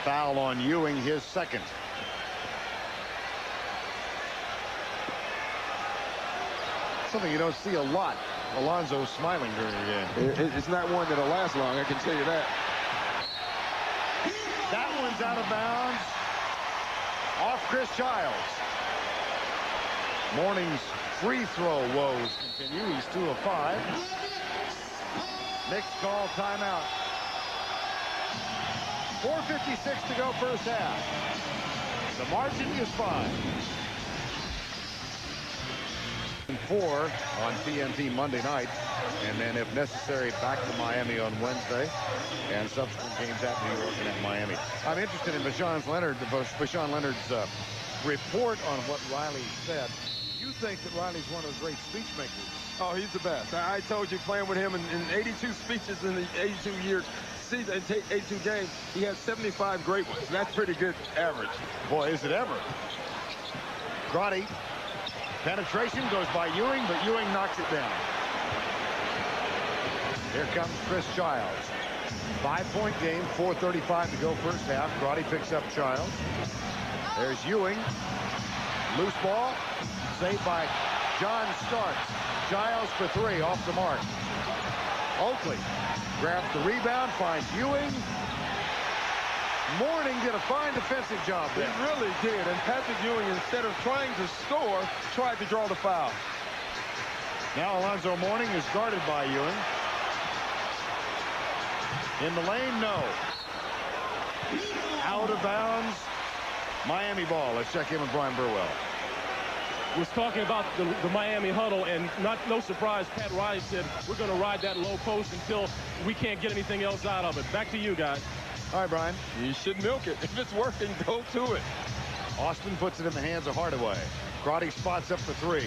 Foul on Ewing, his second. Something you don't see a lot. Alonzo smiling during the game. It's not one that'll last long, I can tell you that. That one's out of bounds. Off Chris Childs. Mourning's free throw woes continue. He's 2 of 5. Knicks call timeout. 4:56 to go first half. The margin is 5. 4 on TNT Monday night, and then if necessary back to Miami on Wednesday, and subsequent games at New York and at Miami. I'm interested in Bashan Leonard's report on what Riley said. You think that Riley's one of the great speech makers? Oh, he's the best. I told you, playing with him in 82 speeches in the 82 years season, 82 games, he has 75 great ones. That's pretty good average. Boy, is it ever. Crotty. Penetration goes by Ewing, but Ewing knocks it down. Here comes Chris Childs. 5-point game, 4:35 to go first half. Crotty picks up Childs. There's Ewing. Loose ball. Saved by John Starks. Childs for 3, off the mark. Oakley grabs the rebound, finds Ewing. Mourning did a fine defensive job there. He really did. And Patrick Ewing, instead of trying to score, tried to draw the foul. Now Alonzo Mourning is guarded by Ewing. In the lane, no. Out of bounds. Miami ball. Let's check in with Brian Burwell. Was talking about the Miami huddle, and no surprise, Pat Riley said, we're going to ride that low post until we can't get anything else out of it. Back to you guys. All right, Brian. You should milk it. If it's working, go to it. Austin puts it in the hands of Hardaway. Crotty spots up for 3.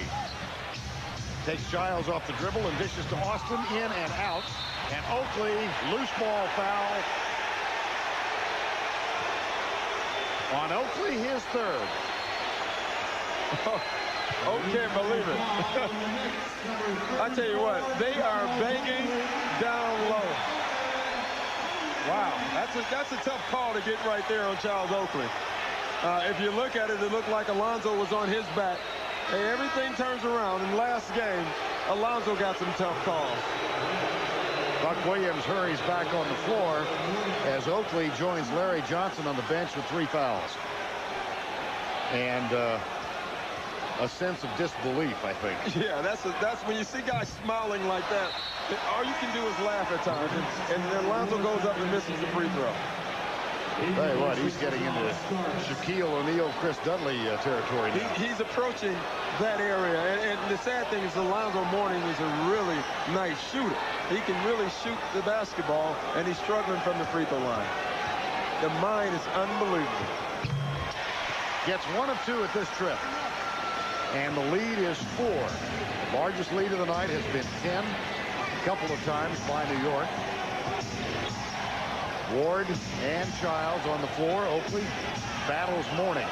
Takes Childs off the dribble and dishes to Austin, in and out. And Oakley, loose ball foul. On Oakley, his 3rd. Oh, can't believe it. I tell you what, they are banging down low. Wow, that's a tough call to get right there on Charles Oakley. If you look at it, it looked like Alonzo was on his back. Hey, everything turns around. In last game, Alonzo got some tough calls. Buck Williams hurries back on the floor as Oakley joins Larry Johnson on the bench with 3 fouls. And a sense of disbelief, I think. Yeah, that's when you see guys smiling like that, all you can do is laugh at times. And Alonzo goes up and misses the free throw. Tell you what, he's getting into Shaquille O'Neal, Chris Dudley territory now. He's approaching that area. And the sad thing is Alonzo Mourning is a really nice shooter. He can really shoot the basketball, and he's struggling from the free throw line. The mind is unbelievable. Gets 1 of 2 at this trip. And the lead is 4. Largest lead of the night has been 10. A couple of times by New York. Ward and Childs on the floor. Oakley battles Mourning.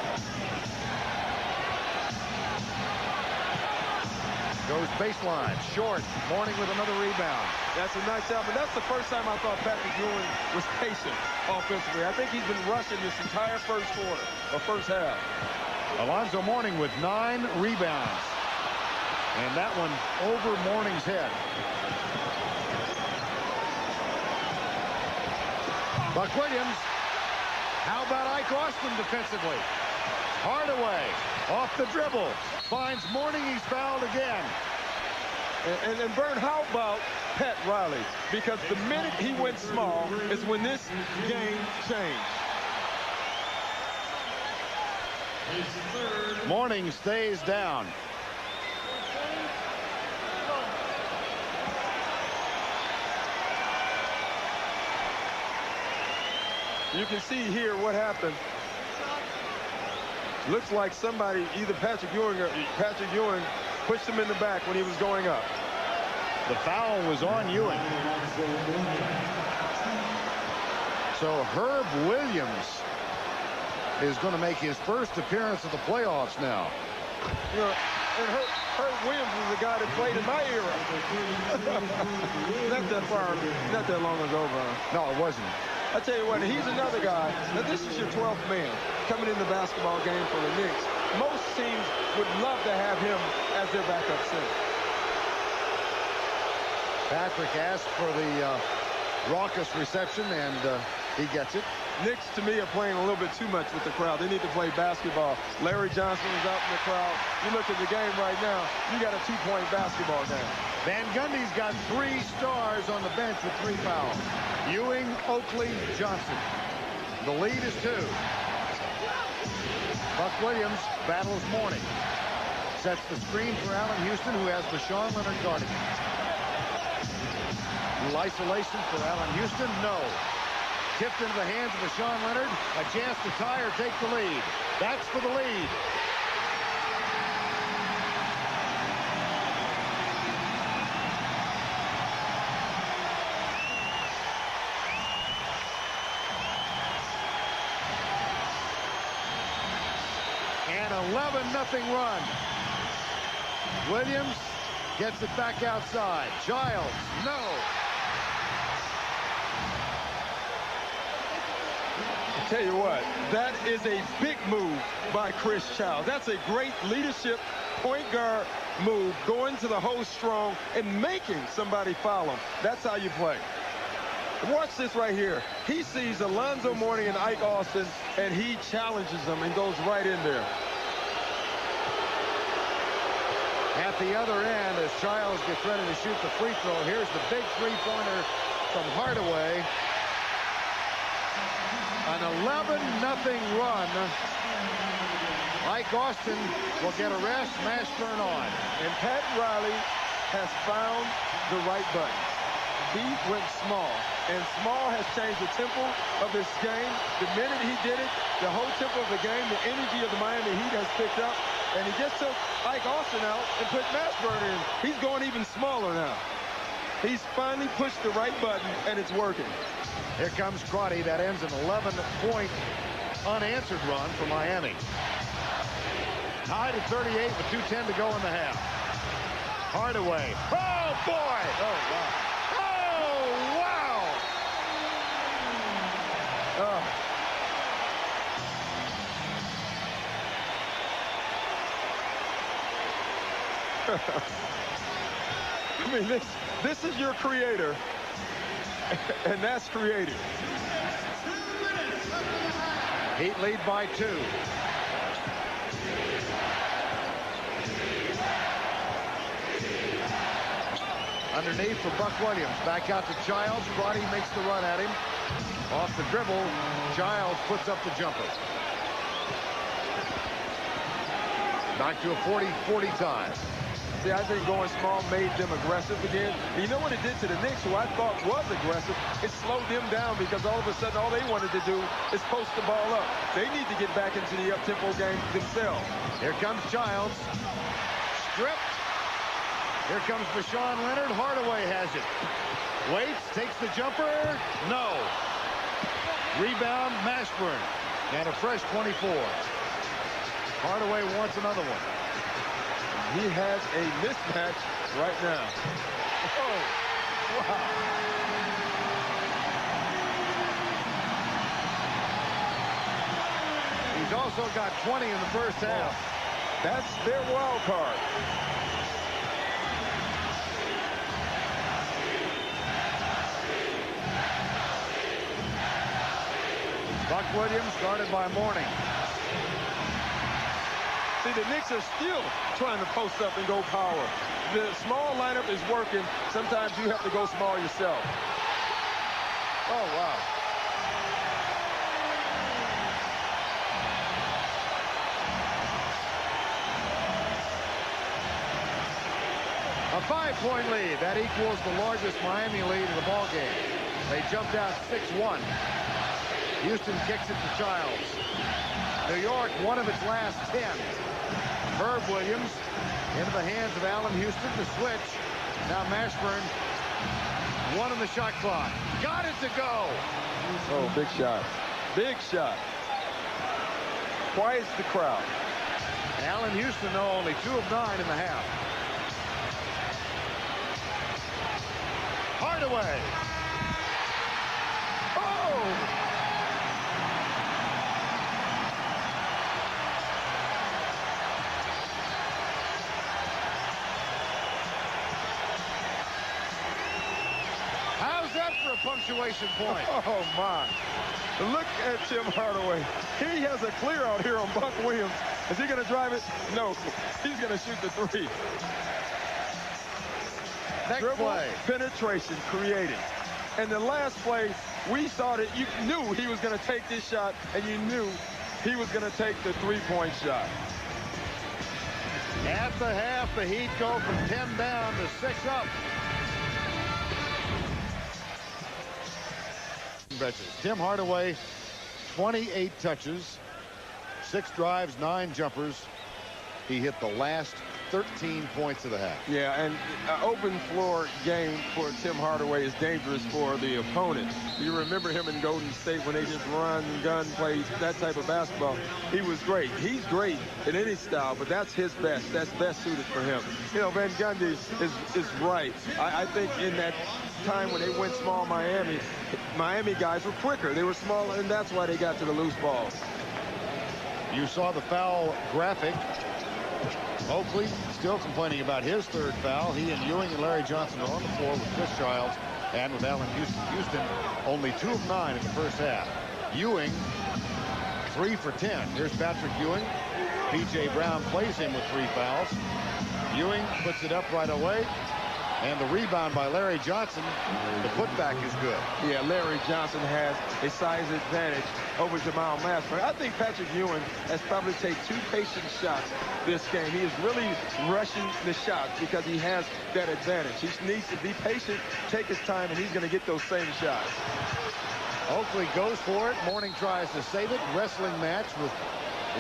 Goes baseline. Short. Mourning with another rebound. That's a nice job. And that's the first time I thought Patrick Ewing was patient offensively. I think he's been rushing this entire first quarter, or first half. Alonzo Mourning with 9 rebounds. And that one over Mourning's head. Buck Williams How about Ike Austin defensively? Hardaway off the dribble. Finds Mourning. He's fouled again. And Vern, how about Pat Riley? Because the minute he went small is when this game changed. Mourning stays down. You can see here what happened. Looks like somebody, either Patrick Ewing pushed him in the back when he was going up. The foul was on Ewing. So Herb Williams is going to make his first appearance of the playoffs now. You know, and Herb Williams is the guy that played in my era. not that long ago, Vern. No, it wasn't. I tell you what, he's another guy. Now, this is your 12th man coming in the basketball game for the Knicks. Most teams would love to have him as their backup center. Patrick asked for the raucous reception, and he gets it. Knicks, to me, are playing a little bit too much with the crowd. They need to play basketball. Larry Johnson is out in the crowd. You look at the game right now, you got a 2-point basketball game. Van Gundy's got 3 stars on the bench with 3 fouls. Ewing, Oakley, Johnson. The lead is 2. Buck Williams battles Mourning. Sets the screen for Allen Houston, who has Bashawn Leonard guarding him. Little isolation for Allen Houston. No. Tipped into the hands of Bashawn Leonard. A chance to tie or take the lead. That's for the lead. An 11-0 run. Williams gets it back outside. Childs, no. Tell you what, that is a big move by Chris Childs. That's a great leadership point guard move, going to the hole strong and making somebody foul him. That's how you play. Watch this right here. He sees Alonzo Mourning and Ike Austin, and he challenges them and goes right in there. At the other end, as Childs gets ready to shoot the free throw, here's the big three-pointer from Hardaway. An 11-0 run. Ike Austin will get a rest. Mashburn on. And Pat Riley has found the right button. He went small, and small has changed the tempo of this game. The minute he did it, the whole tempo of the game, the energy of the Miami Heat has picked up, and he just took Ike Austin out and put Mashburn in. He's going even smaller now. He's finally pushed the right button, and it's working. Here comes Crotty. That ends an 11-point unanswered run for Miami. Tied at 38 with 2:10 to go in the half. Hardaway. Oh, boy! Oh, wow. Oh, wow! I mean, this is your creator, and that's creative. Heat lead by 2. Underneath for Buck Williams. Back out to Childs. Crotty makes the run at him. Off the dribble. Childs puts up the jumper. Back to a 40-40 tie. See, I think going small made them aggressive again. And you know what it did to the Knicks, who I thought was aggressive? It slowed them down because all of a sudden all they wanted to do is post the ball up. They need to get back into the up-tempo game themselves. Here comes Childs. Stripped. Here comes Bashawn Leonard. Hardaway has it. Waits, takes the jumper. No. Rebound, Mashburn. And a fresh 24. Hardaway wants another one. He has a mismatch right now. Oh, wow. He's also got 20 in the first half. That's their wild card. Buck Williams guarded by Mourning. See, the Knicks are still trying to post up and go power. The small lineup is working. Sometimes you have to go small yourself. Oh, wow. A 5-point lead. That equals the largest Miami lead in the ballgame. They jumped out 6-1. Houston kicks it to Childs. New York, one of its last 10. Herb Williams into the hands of Allen Houston to switch. Now Mashburn, one on the shot clock. Got it to go. Oh, big shot. Big shot. Quiets the crowd. Allen Houston, though, only 2 of 9 in the half. Hardaway. Oh! How's that for a punctuation point? Oh, my. Look at Tim Hardaway. He has a clear out here on Buck Williams. Is he going to drive it? No. He's going to shoot the 3. Next Dribble, play. penetration, creating. And the last play, we saw that you knew he was going to take this shot, and you knew he was going to take the 3-point shot. At the half, the Heat go from 10 down to 6 up. Tim Hardaway, 28 touches, 6 drives, 9 jumpers. He hit the last 13 points of the half. Yeah, and an open floor game for Tim Hardaway is dangerous for the opponent. You remember him in Golden State when they just run, gun, play, that type of basketball. He was great. He's great in any style, but that's his best. That's best suited for him. You know, Van Gundy is right. I think in that time when they went small Miami guys were quicker. They were smaller, and that's why they got to the loose balls. You saw the foul graphic. Oakley still complaining about his 3rd foul. He and Ewing and Larry Johnson are on the floor with Chris Childs and with Allen Houston. Houston only 2 of 9 in the first half. Ewing 3 for 10. Here's Patrick Ewing. P.J. Brown plays him with 3 fouls. Ewing puts it up right away. And the rebound by Larry Johnson, the putback is good. Yeah, Larry Johnson has a size advantage over Jamal Mashburn. I think Patrick Ewing has probably taken 2 patient shots this game. He is really rushing the shots because he has that advantage. He needs to be patient, take his time, and he's going to get those same shots. Oakley goes for it. Mourning tries to save it. Wrestling match with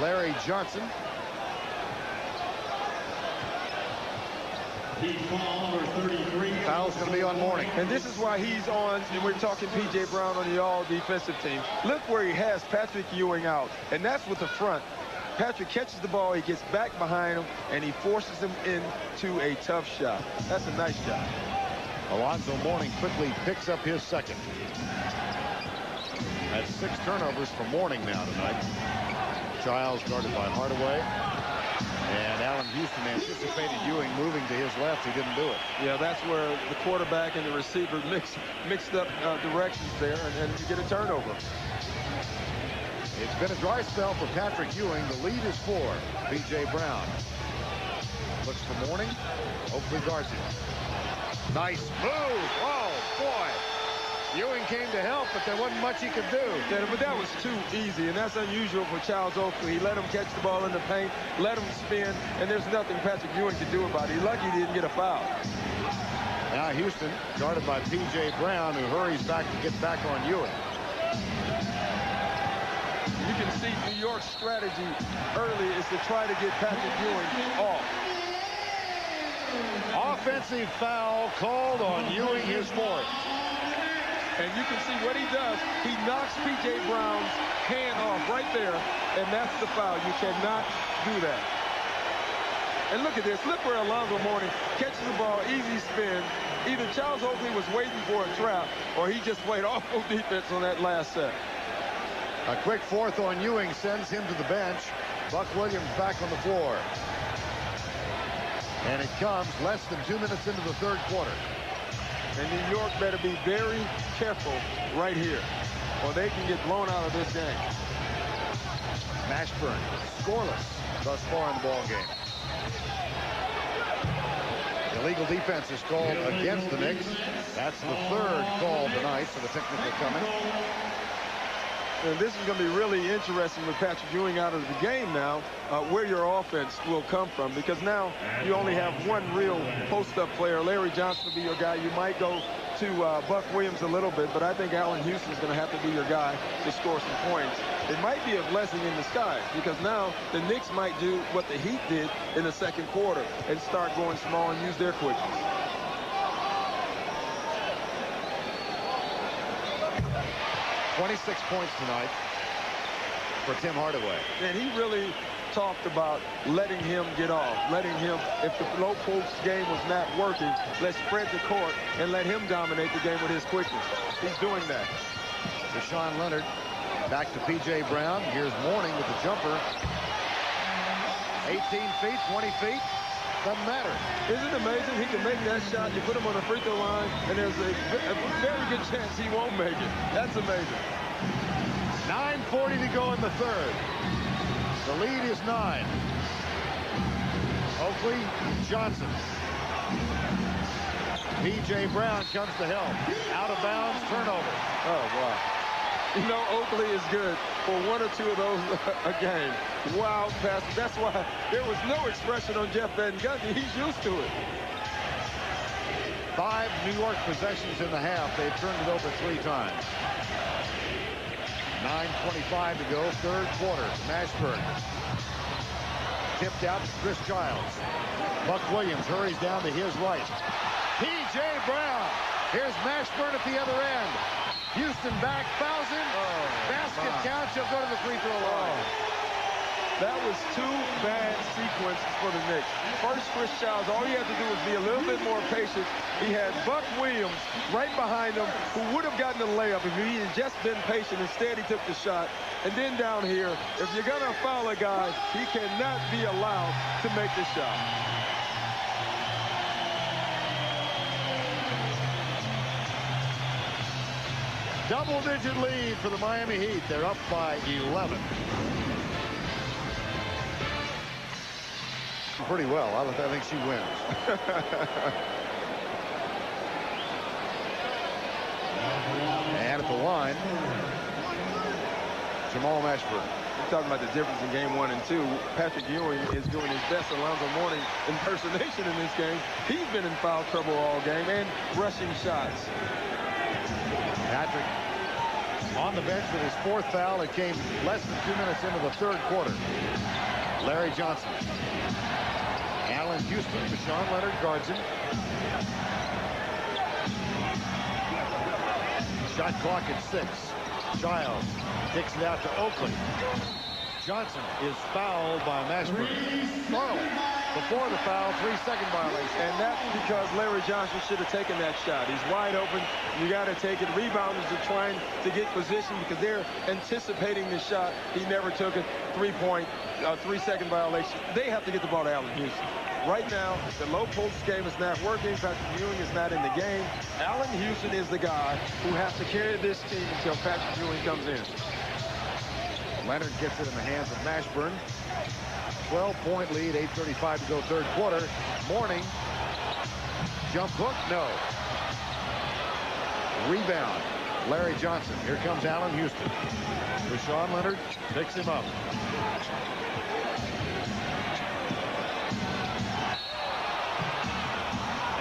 Larry Johnson. Foul's going to be on Mourning. And this is why he's on, and we're talking P.J. Brown on the all-defensive team. Look where he has Patrick Ewing out, and that's with the front. Patrick catches the ball, he gets back behind him, and he forces him into a tough shot. That's a nice shot. Alonzo Mourning quickly picks up his 2nd. That's 6 turnovers for Mourning now tonight. Childs guarded by Hardaway. And Allen Houston anticipated Ewing moving to his left. He didn't do it. Yeah, that's where the quarterback and the receiver mixed up directions there, and you get a turnover. It's been a dry spell for Patrick Ewing. The lead is 4. P.J. Brown looks for Mourning. Oakley guards him. Nice move. Oh, boy. Ewing came to help, but there wasn't much he could do. Yeah, but that was too easy, and that's unusual for Charles Oakley. He let him catch the ball in the paint, let him spin, and there's nothing Patrick Ewing could do about it. He's lucky he didn't get a foul. Now Houston, guarded by P.J. Brown, who hurries back to get back on Ewing. You can see New York's strategy early is to try to get Patrick Ewing off. Offensive foul called on Ewing, his 4th. And you can see what he does. He knocks P.J. Brown's hand off right there, and that's the foul. You cannot do that. And look at this. Look where Alonzo Mourning catches the ball, easy spin. Either Charles Oakley was waiting for a trap, or he just played awful defense on that last set. A quick 4th on Ewing sends him to the bench. Buck Williams back on the floor. And it comes less than 2 minutes into the 3rd quarter. And New York better be very careful right here. or they can get blown out of this game. Mashburn scoreless thus far in the ball game. Illegal defense is called against the Knicks. That's the third call tonight for the technical coming. And this is going to be really interesting with Patrick Ewing out of the game now, where your offense will come from, because now you only have one real post-up player. Larry Johnson will be your guy. You might go to Buck Williams a little bit, but I think Allen Houston's going to have to be your guy to score some points. It might be a blessing in disguise, because now the Knicks might do what the Heat did in the second quarter and start going small and use their quickness. 26 points tonight for Tim Hardaway. And he really talked about letting him get off, letting him, if the low post game was not working, let's spread the court and let him dominate the game with his quickness. He's doing that. Deshaun Leonard back to P.J. Brown. Here's Mourning with the jumper. 18 feet, 20 feet. Doesn't matter. Isn't it amazing? He can make that shot. You put him on the free throw line, and there's a very good chance he won't make it. That's amazing. 9:40 to go in the third. The lead is 9. Oakley, Johnson. P.J. Brown comes to help. Out of bounds, turnover. Oh, wow. You know, Oakley is good for one or two of those a game. Wild passes. That's why there was no expression on Jeff Van Gundy. He's used to it. 5 New York possessions in the half. They've turned it over 3 times. 9:25 to go, third quarter. Mashburn. Tipped out to Chris Childs. Buck Williams hurries down to his right. P.J. Brown. Here's Mashburn at the other end. Houston back, fouls him. Basket counts. He'll go to the free throw line. That was 2 bad sequences for the Knicks. First, Chris Childs, all he had to do was be a little bit more patient. He had Buck Williams right behind him, who would have gotten the layup if he had just been patient. Instead, he took the shot. And then down here, if you're going to foul a guy, he cannot be allowed to make the shot. Double-digit lead for the Miami Heat. They're up by 11. Pretty well. I think she wins. And at the line, Jamal Mashburn. We're talking about the difference in game 1 and 2. Patrick Ewing is doing his best Alonzo Mourning impersonation in this game. He's been in foul trouble all game and rushing shots. Patrick on the bench with his 4th foul. It came less than 2 minutes into the third quarter. Larry Johnson. Allen Houston, Deshaun Leonard guards him. Shot clock at 6. Childs kicks it out to Oakley. Johnson is fouled by Mashburn. Before the foul, 3-second violation. And that's because Larry Johnson should have taken that shot. He's wide open. You got to take it. Rebounders are trying to get position because they're anticipating the shot. He never took it. 3-second violation. They have to get the ball to Allen Houston. Right now, the low post game is not working. Patrick Ewing is not in the game. Allen Houston is the guy who has to carry this team until Patrick Ewing comes in. Leonard gets it in the hands of Mashburn. 12-point lead, 8:35 to go third quarter. Mourning. Jump hook, no. Rebound. Larry Johnson. Here comes Allen Houston. Deshaun Leonard picks him up.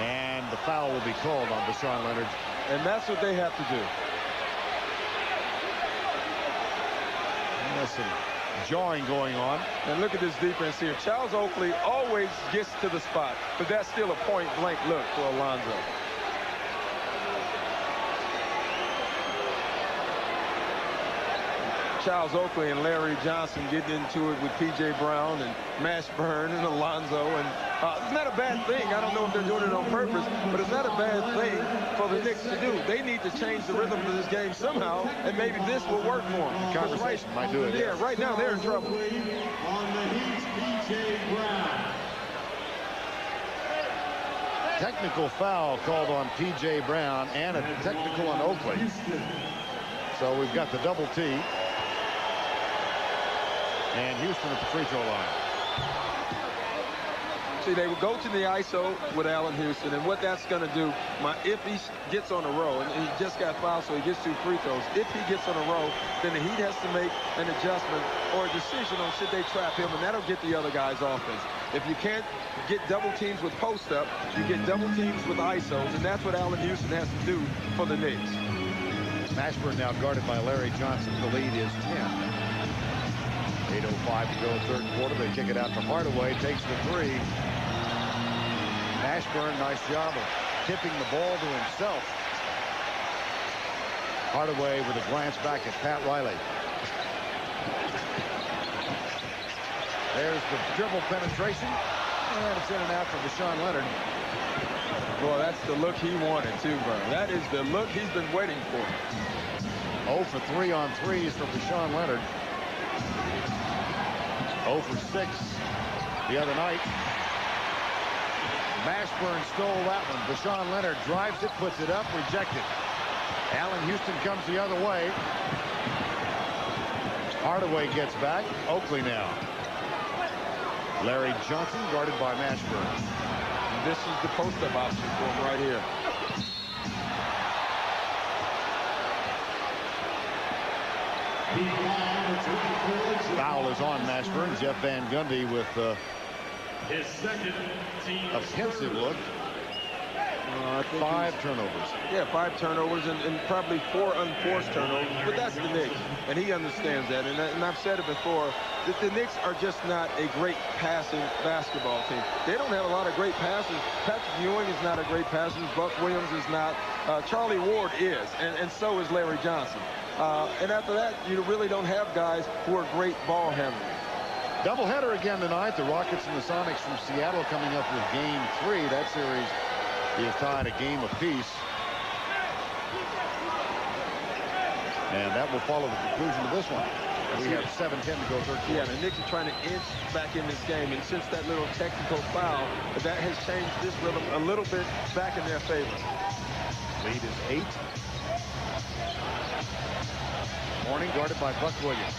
And the foul will be called on Deshaun Leonard. And that's what they have to do. Some jawing going on. And look at this defense here. Charles Oakley always gets to the spot, but that's still a point-blank look for Alonzo. Charles Oakley and Larry Johnson getting into it with P.J. Brown and Mashburn and Alonzo. And it's not a bad thing. I don't know if they're doing it on purpose, but it's not a bad thing for the Knicks to do. They need to change the rhythm of this game somehow, and maybe this will work for them. The conversation might do it. Yeah, right now they're in trouble. On the Heat, P.J. Brown. Technical foul called on P.J. Brown and a technical on Oakley. So we've got the double T. And Houston at the free throw line. See, they would go to the ISO with Allen Houston, and what that's going to do, if he gets on a row, and he just got fouled, so he gets 2 free throws. If he gets on a row, then the Heat has to make an adjustment or a decision on should they trap him, and that'll get the other guy's offense. If you can't get double teams with post-up, you get double teams with ISOs, and that's what Allen Houston has to do for the Knicks. Mashburn now guarded by Larry Johnson. The lead is 10. 8:05 to go, third quarter. They kick it out to Hardaway. Takes the 3. Mashburn, nice job of tipping the ball to himself. Hardaway with a glance back at Pat Riley. There's the dribble penetration. And it's in and out for Deshaun Leonard. Boy, that's the look he wanted, too, bro. That is the look he's been waiting for. 0 for 3 on threes for Deshaun Leonard. 0 for 6 the other night. Mashburn stole that one. Deshaun Leonard drives it, puts it up, rejected. Allen Houston comes the other way. Hardaway gets back. Oakley now. Larry Johnson guarded by Mashburn. This is the post-up option for him right here. Foul is on Mashburn. Jeff Van Gundy with His second team a pensive look. 5 turnovers. Yeah, 5 turnovers and probably 4 unforced turnovers. But that's the Knicks, and he understands that. And I've said it before, that the Knicks are just not a great passing basketball team. They don't have a lot of great passes. Patrick Ewing is not a great passer. Buck Williams is not. Charlie Ward is, and so is Larry Johnson. And after that, you really don't have guys who are great ball handlers. Doubleheader again tonight. The Rockets and the Sonics from Seattle coming up with game 3. That series is tied a game apiece. And that will follow the conclusion of this one. We have 7:10 to go, third quarter. Yeah, the Knicks are trying to inch back in this game. And since that little technical foul, that has changed this rhythm a little bit back in their favor. Lead is 8. Morning guarded by Buck Williams.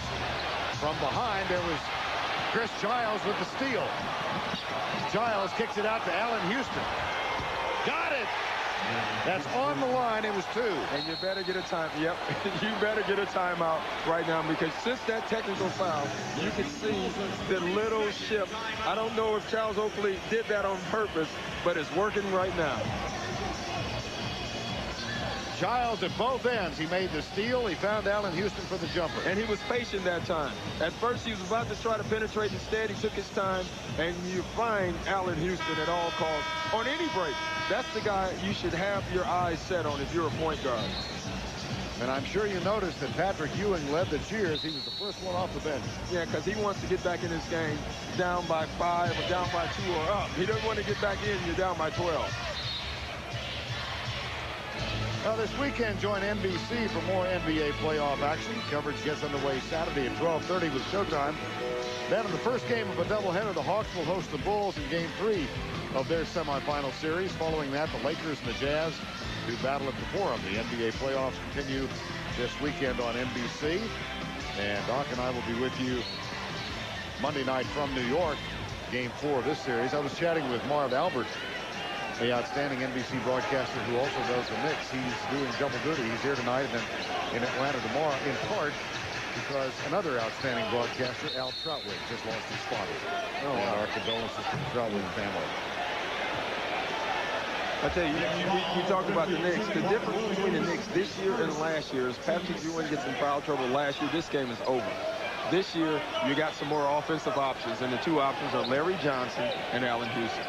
From behind, there was Chris Giles with the steal. Giles kicks it out to Allen Houston. Got it. That's on the line. It was 2. And you better get a time. Yep, you better get a timeout right now, because since that technical foul, you can see the little shift. I don't know if Charles Oakley did that on purpose, but it's working right now. Giles at both ends. He made the steal. He found Allen Houston for the jumper. And he was patient that time. At first, he was about to try to penetrate. Instead, he took his time. And you find Allen Houston at all costs on any break. That's the guy you should have your eyes set on if you're a point guard. And I'm sure you noticed that Patrick Ewing led the cheers. He was the first one off the bench. Yeah, because he wants to get back in this game down by 5 or down by 2 or up. He doesn't want to get back in. You're down by 12. This weekend, join NBC for more NBA playoff action. Coverage gets underway Saturday at 12:30 with Showtime. Then in the first game of a doubleheader, the Hawks will host the Bulls in Game 3 of their semifinal series. Following that, the Lakers and the Jazz do battle at the Forum. The NBA playoffs continue this weekend on NBC. And Doc and I will be with you Monday night from New York, Game 4 of this series. I was chatting with Marv Albert, the outstanding NBC broadcaster who also does the Knicks. He's doing double duty. He's here tonight and then in Atlanta tomorrow, in part because another outstanding broadcaster, Al Troutwig, just lost his spot. Oh, and our condolences to the Troutwig family. I tell you, we talked about the Knicks. The difference between the Knicks this year and last year is Patrick Ewing gets in foul trouble last year. This game is over. This year, you got some more offensive options, and the 2 options are Larry Johnson and Allen Houston.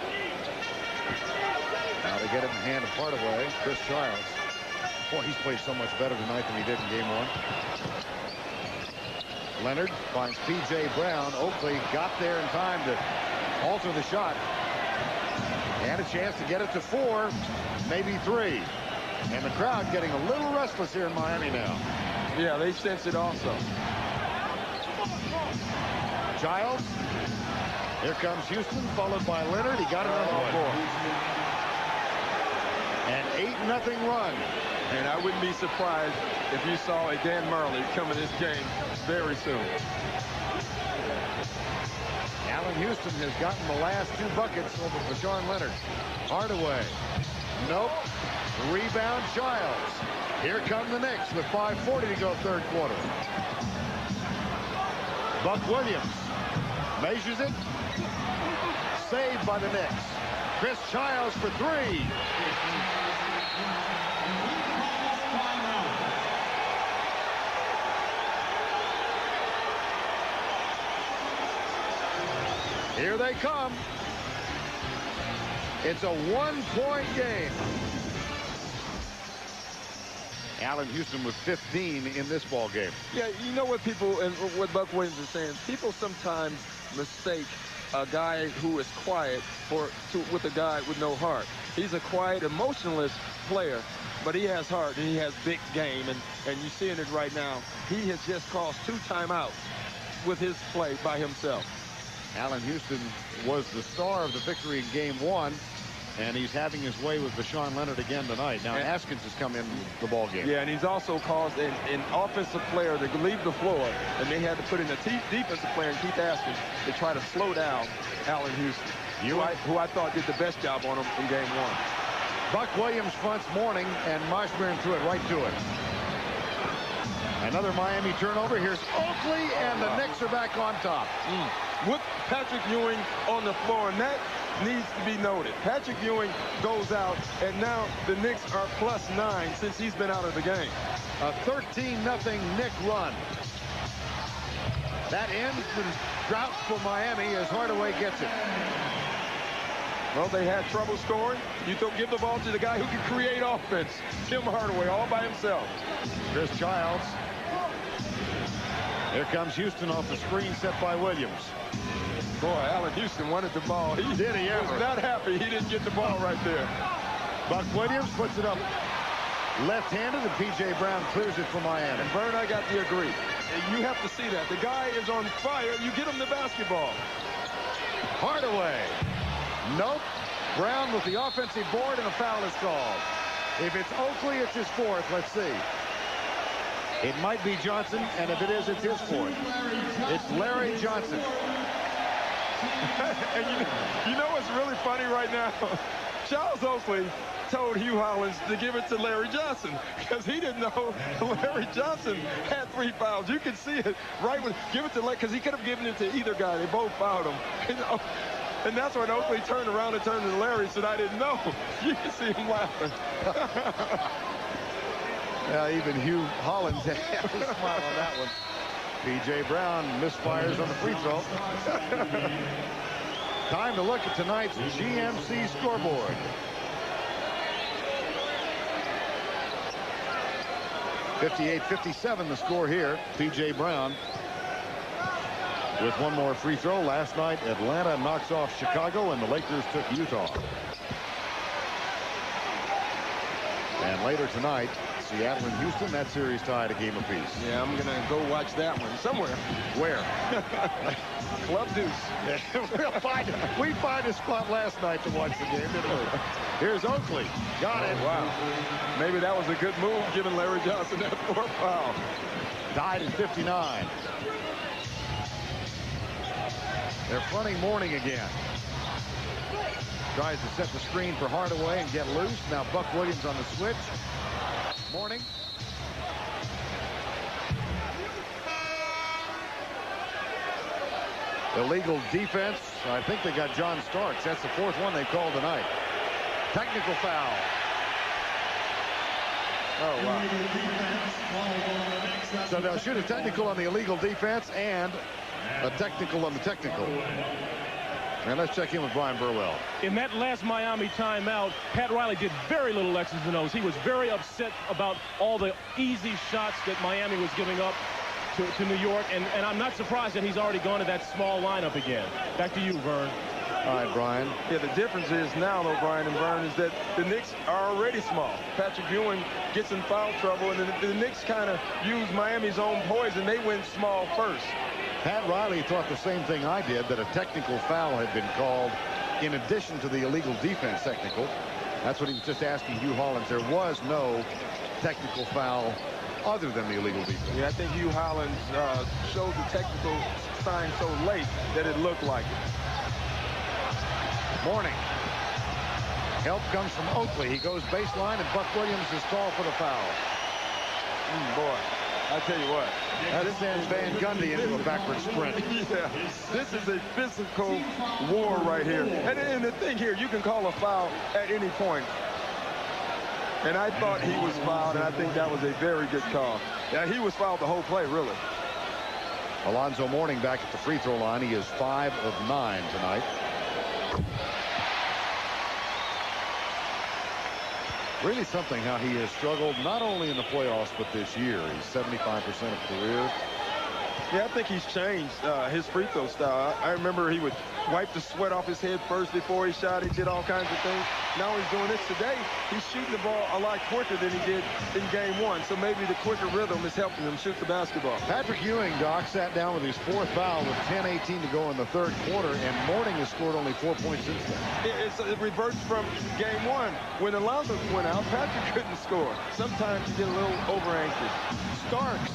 Now they get it in the hand of Hardaway. Chris Giles. Boy, he's played so much better tonight than he did in Game 1. Leonard finds P.J. Brown. Oakley got there in time to alter the shot. And a chance to get it to 4, maybe 3. And the crowd getting a little restless here in Miami now. Yeah, they sense it also. Giles. Here comes Houston, followed by Leonard. He got it on the board. An 8-0 run And I wouldn't be surprised if you saw a Dan Marley come in this game very soon. Allen Houston has gotten the last 2 buckets over Bashawn Leonard. Hardaway. Nope. Rebound Childs. Here come the Knicks with 5:40 to go third quarter. Buck Williams measures it. Saved by the Knicks. Chris Childs for 3. Here they come. It's a 1-point game. Allen Houston with 15 in this ball game. Yeah, you know what people and what Buck Williams is saying. People sometimes mistake a guy who is quiet with a guy with no heart. He's a quiet, emotionless player, but he has heart and he has big game. And you're seeing it right now. He has just caused 2 timeouts with his play by himself. Allen Houston was the star of the victory in game 1. And he's having his way with Bashawn Leonard again tonight. Now, Askins has come in the ball game. Yeah, and he's also caused an offensive player to leave the floor, and they had to put in a defensive player, Keith Askins, to try to slow down Allen Houston, who I thought did the best job on him in game 1. Buck Williams fronts Mourning, and Moshburn threw it right to it. Another Miami turnover. Here's Oakley, and the Knicks are back on top. With Patrick Ewing on the floor, and that needs to be noted. Patrick Ewing goes out, and now the Knicks are +9 since he's been out of the game. A 13-0 Knick run. That ends the drought for Miami as Hardaway gets it. Well, they had trouble scoring. You give the ball to the guy who can create offense. Tim Hardaway all by himself. Chris Childs. Here comes Houston off the screen set by Williams. Boy, Allen Houston wanted the ball. He was not happy he didn't get the ball right there. Buck Williams puts it up left-handed, and P.J. Brown clears it for Miami. And Vern, I got to agree. You have to see that. The guy is on fire. You get him the basketball. Hardaway. Nope. Brown with the offensive board, and a foul is called. If it's Oakley, it's his 4th. Let's see. It might be Johnson, and if it is, it's his 4th. It's Larry Johnson. And you know what's really funny right now? Charles Oakley told Hugh Hollins to give it to Larry Johnson because he didn't know Larry Johnson had 3 fouls. You can see it right when give it to Larry because he could have given it to either guy. They both fouled him. And that's when Oakley turned around and turned to Larry and said, "I didn't know." You can see him laughing. Even Hugh Hollins had a smile on that one. P.J. Brown misfires on the free throw. Time to look at tonight's GMC scoreboard. (58-57) the score here. P.J. Brown with 1 more free throw. Last night, Atlanta knocks off Chicago, and the Lakers took Utah. And later tonight, Seattle and Houston, that series tied a game apiece. Yeah, I'm going to go watch that one somewhere. Where? Club Deuce. We find a spot last night to watch the game, didn't we? Here's Oakley. Got it. Wow. Maybe that was a good move, giving Larry Johnson that 4th foul. Tied at 59. They're fronting Mourning again. Tries to set the screen for Hardaway and get loose. Now Buck Williams on the switch. Mourning. Illegal defense. I think they got John Starks. That's the 4th one they called tonight. Technical foul. Oh, wow. So they'll shoot a technical on the illegal defense and a technical on the technical. And let's check in with Brian Burwell. In that last Miami timeout, Pat Riley did very little X's and O's. He was very upset about all the easy shots that Miami was giving up to New York. And I'm not surprised that he's already gone to that small lineup again. Back to you, Vern. All right, Brian. Yeah, the difference is now, though, Brian and Vern, is that the Knicks are already small. Patrick Ewing gets in foul trouble, and the Knicks kind of use Miami's own poison. They went small first. Pat Riley thought the same thing I did, that a technical foul had been called in addition to the illegal defense technical. That's what he was just asking Hugh Hollins. There was no technical foul other than the illegal defense. Yeah, I think Hugh Hollins showed the technical sign so late that it looked like it. Morning. Help comes from Oakley. He goes baseline, and Buck Williams is called for the foul. Boy, I tell you what. That sends Van Gundy into a backward sprint. Yeah, this is a physical war right here. And the thing here, you can call a foul at any point. And I thought he was fouled, and I think that was a very good call. Yeah, he was fouled the whole play, really. Alonzo Mourning back at the free throw line. He is 5 of 9 tonight. Really something how he has struggled not only in the playoffs but this year. He's 75% of career. Yeah, I think he's changed his free throw style. I remember he would wipe the sweat off his head first before he shot. He did all kinds of things. Now he's doing this today. He's shooting the ball a lot quicker than he did in game 1. So maybe the quicker rhythm is helping him shoot the basketball. Patrick Ewing, Doc, sat down with his 4th foul with 10:18 to go in the 3rd quarter, and Mourning has scored only 4 points since then. It reverts from game 1. When Alonzo went out, Patrick couldn't score. Sometimes you get a little over anxious. Starks.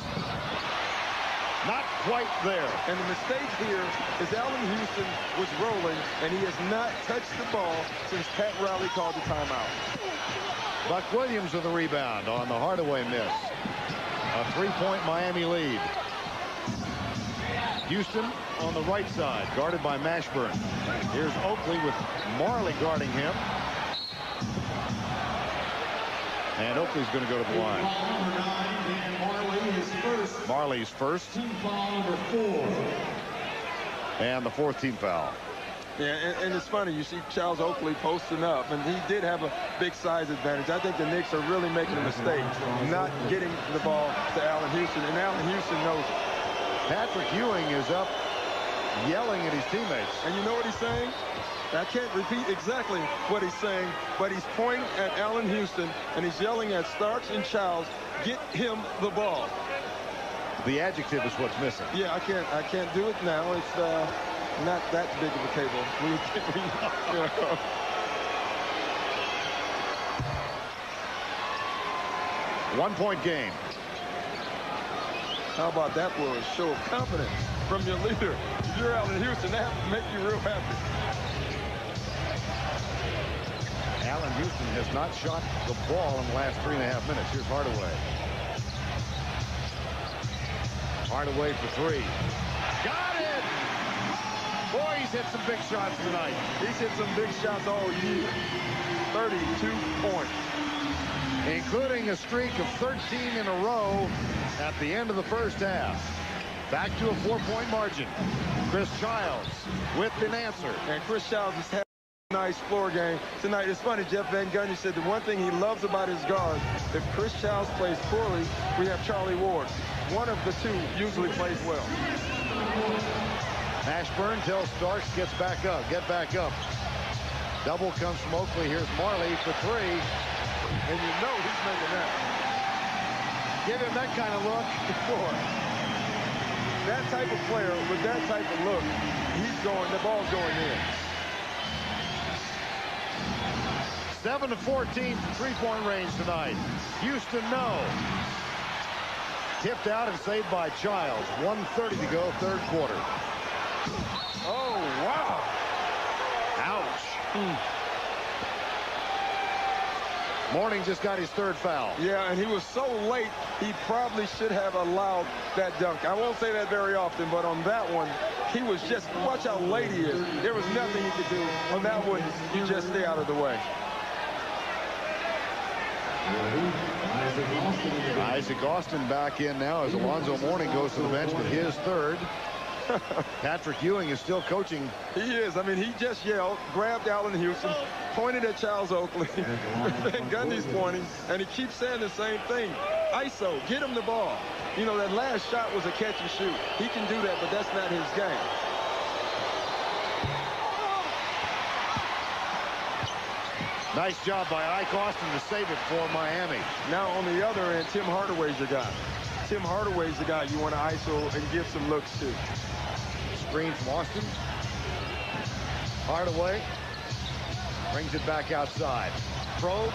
Not quite there. And the mistake here is Allen Houston was rolling, and he has not touched the ball since Pat Riley called the timeout. Buck Williams with the rebound on the Hardaway miss. A 3-point Miami lead. Houston on the right side, guarded by Mashburn. Here's Oakley with Marley guarding him. And Oakley's going to go to the line. Marley's first. And the 4th team foul. Yeah, and it's funny. You see Charles Oakley posting up, and he did have a big size advantage. I think the Knicks are really making a mistake not getting the ball to Allen Houston, and Allen Houston knows it. Patrick Ewing is up yelling at his teammates. And you know what he's saying? I can't repeat exactly what he's saying, but he's pointing at Allen Houston, and he's yelling at Starks and Childs, get him the ball. The adjective is what's missing. Yeah, I can't do it now. It's not that big of a cable. One-point game. How about that for a show of confidence from your leader? If you're Allen Houston, that would make you real happy. Allen Houston has not shot the ball in the last 3.5 minutes. Here's Hardaway. Hardaway for 3. Got it! Boy, he's hit some big shots tonight. He's hit some big shots all year. 32 points. Including a streak of 13 in a row at the end of the first half. Back to a 4-point margin. Chris Childs with an answer. And Chris Childs has had a nice floor game tonight. It's funny, Jeff Van Gundy said the one thing he loves about his guards, if Chris Childs plays poorly, we have Charlie Ward. One of the two usually plays well. Mashburn tells Starks get back up. Double comes from Oakley. Here's Marley for 3. And you know he's making that. Give him that kind of look. Boy, that type of player with that type of look, the ball's going in. 7 of 14 from 3-point range tonight. Houston, no. Tipped out and saved by Childs. 1:30 to go, 3rd quarter. Oh, wow. Ouch. Mourning just got his 3rd foul. Yeah, and he was so late, he probably should have allowed that dunk. I won't say that very often, but on that one, he was just, watch how late he is. There was nothing he could do. On that one, you just stay out of the way. Isaac Austin back in now as Alonzo Mourning goes to the bench with his 3rd. Patrick Ewing is still coaching. He is. I mean, he just yelled, grabbed Allen Houston, pointed at Charles Oakley. Gundy's pointing, and he keeps saying the same thing. ISO, get him the ball. You know, that last shot was a catch and shoot. He can do that, but that's not his game. Nice job by Ike Austin to save it for Miami. Now on the other end, Tim Hardaway's your guy. Tim Hardaway's the guy you want to ISO and give some looks to. Screen from Austin. Hardaway brings it back outside. Probes.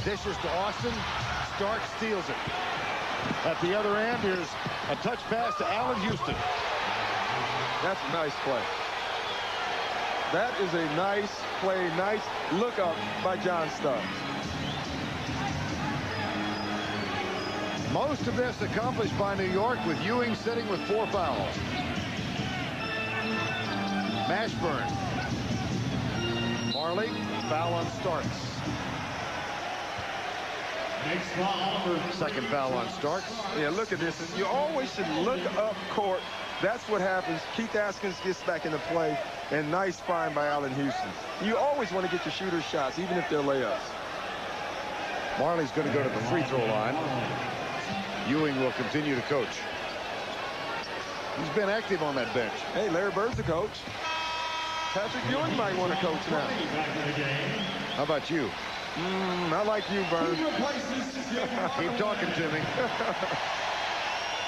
Dishes to Austin. Starks steals it. At the other end, here's a touch pass to Allen Houston. That's a nice play. That is a nice play, nice look up by John Starks. Most of this accomplished by New York with Ewing sitting with 4 fouls. Mashburn. Marley, foul on Starks. Next foul. Second foul on Starks. Yeah, look at this. You always should look up court. That's what happens. Keith Askins gets back into play, and nice find by Allen Houston. You always want to get your shooter's shots, even if they're layups. Marley's going to go to the free throw line. Ewing will continue to coach. He's been active on that bench. Hey, Larry Bird's the coach. Patrick Ewing might want to coach now. How about you? I like you, Bird. Keep talking to me.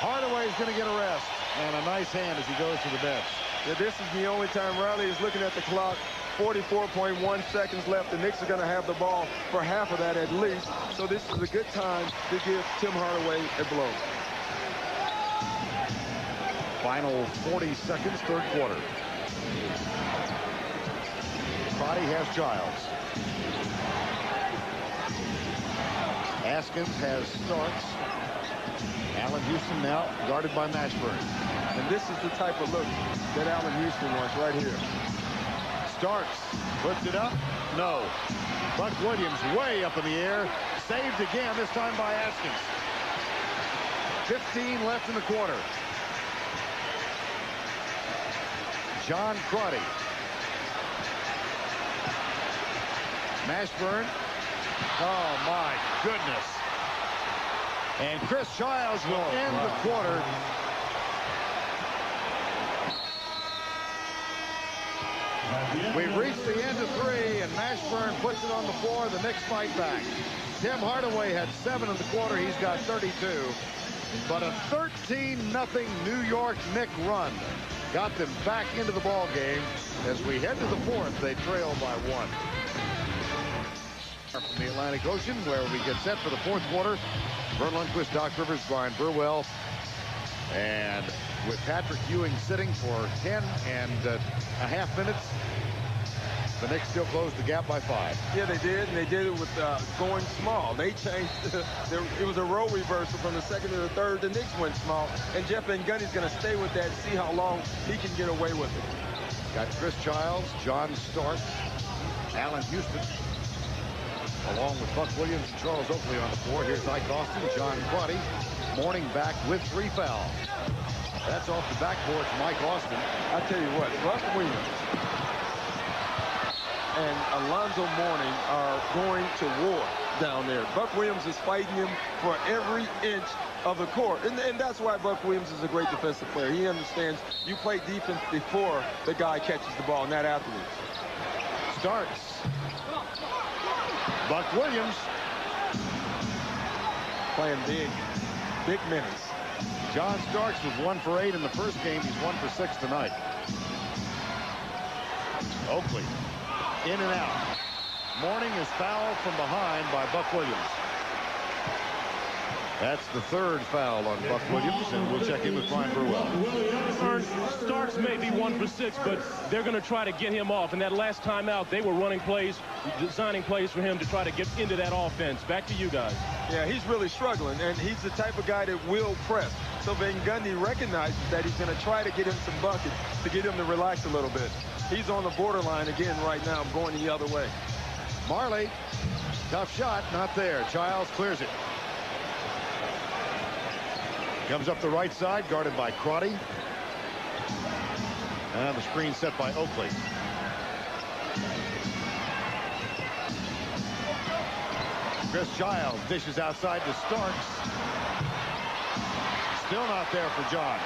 Hardaway's going to get a rest. And a nice hand as he goes to the bench. Yeah, this is the only time Riley is looking at the clock. 44.1 seconds left. The Knicks are going to have the ball for half of that at least. So this is a good time to give Tim Hardaway a blow. Final 40 seconds, third quarter. Crotty has Giles. Askins has Starks. Allen Houston now guarded by Mashburn. And this is the type of look that Allen Houston wants right here. Starks puts it up. No. Buck Williams way up in the air. Saved again, this time by Askins. 15 left in the quarter. John Crotty. Mashburn. Oh, my goodness. And Chris Childs will end the quarter. We've reached the end of 3, and Mashburn puts it on the floor. The Knicks fight back. Tim Hardaway had 7 in the quarter. He's got 32. But a 13-0 New York Knicks run got them back into the ball game. As we head to the 4th, they trail by 1. From the Atlantic Ocean, where we get set for the 4th quarter. Vern Lundquist, Doc Rivers, Brian Burwell. And with Patrick Ewing sitting for 10.5 minutes, the Knicks still closed the gap by 5. Yeah, they did, and they did it with going small. They changed. It was a role reversal from the second to the third. The Knicks went small, and Jeff Van Gundy's going to stay with that, see how long he can get away with it. Got Chris Childs, John Starks, Allen Houston, along with Buck Williams and Charles Oakley on the floor. Here's Ike Austin, John Crotty, Mourning back with 3 fouls. That's off the backboard from Mike Austin. I tell you what, Buck Williams and Alonzo Mourning are going to war down there. Buck Williams is fighting him for every inch of the court. And that's why Buck Williams is a great defensive player. He understands you play defense before the guy catches the ball, not afterwards. Starks. Buck Williams. Playing big minutes. John Starks was 1 for 8 in the first game. He's 1 for 6 tonight. Oakley. In and out. Mourning is fouled from behind by Buck Williams. That's the 3rd foul on Buck Williams, and we'll check in with Brian Burwell. Starks may be 1 for 6, but they're going to try to get him off. And that last time out, they were running plays, designing plays for him to try to get into that offense. Back to you guys. Yeah, he's really struggling, and he's the type of guy that will press. So Van Gundy recognizes that he's going to try to get him some buckets to get him to relax a little bit. He's on the borderline again right now, going the other way. Marley, tough shot, not there. Childs clears it. Comes up the right side, guarded by Crotty. And the screen set by Oakley. Chris Childs dishes outside to Starks. Still not there for John.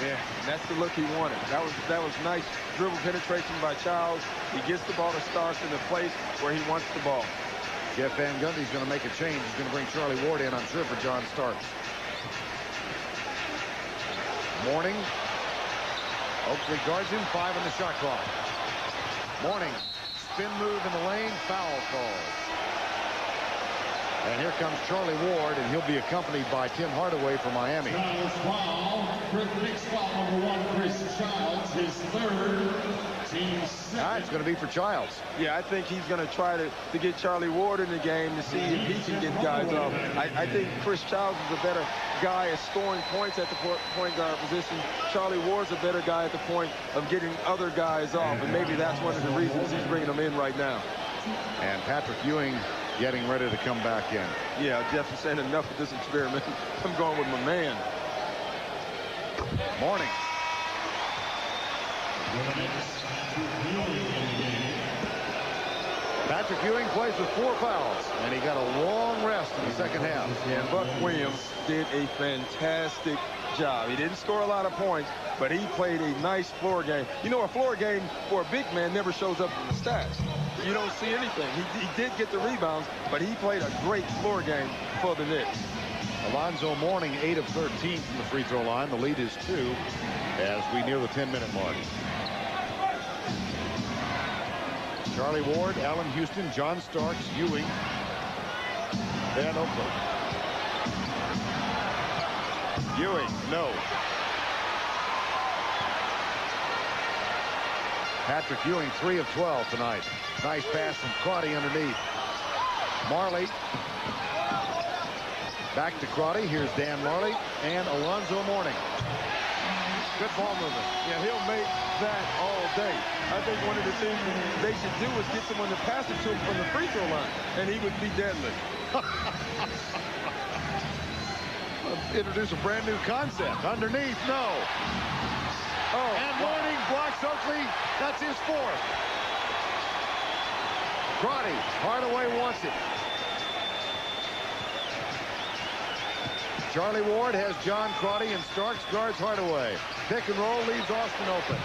Yeah, that's the look he wanted. That was nice dribble penetration by Childs. He gets the ball to Starks in the place where he wants the ball. Jeff Van Gundy's going to make a change. He's going to bring Charlie Ward in, I'm sure, for John Starks. Mourning. Oakley guards him, 5 on the shot clock. Mourning. Spin move in the lane, foul call. And here comes Charlie Ward, and he'll be accompanied by Tim Hardaway for Miami. Childs foul. Knicks foul number 1, Chris Childs, his third, team second. It's going to be for Childs. Yeah, I think he's going to try to get Charlie Ward in the game to see if he can get guys off. I think Chris Childs is a better guy at scoring points at the point guard position. Charlie Ward's a better guy at the point of getting other guys off, and maybe that's one of the reasons he's bringing them in right now. And Patrick Ewing getting ready to come back in. Yeah, Jeff is saying enough of this experiment. I'm going with my man. Morning. Patrick Ewing plays with 4 fouls, and he got a long rest in the second half. Yeah, and Buck Williams did a fantastic job. He didn't score a lot of points, but he played a nice floor game. You know, a floor game for a big man never shows up in the stats. You don't see anything. He did get the rebounds, but he played a great floor game for the Knicks. Alonzo Mourning, 8 of 13 from the free throw line. The lead is 2 as we near the 10-minute mark. Charlie Ward, Allen Houston, John Starks, Ewing, Van Oakland. Ewing, no. Patrick Ewing, 3 of 12 tonight. Nice pass from Crotty underneath. Marley. Back to Crotty. Here's Dan Marley and Alonzo Mourning. Good ball movement. Yeah, he'll make that all day. I think one of the things they should do is get someone to pass it to him from the free throw line, and he would be deadly. Introduce a brand new concept. Underneath, no. Oh, And Mourning blocks Oakley. That's his 4th. Crotty, Hardaway wants it. Charlie Ward has John Crotty, and Starks guards Hardaway. Pick and roll leaves Austin open.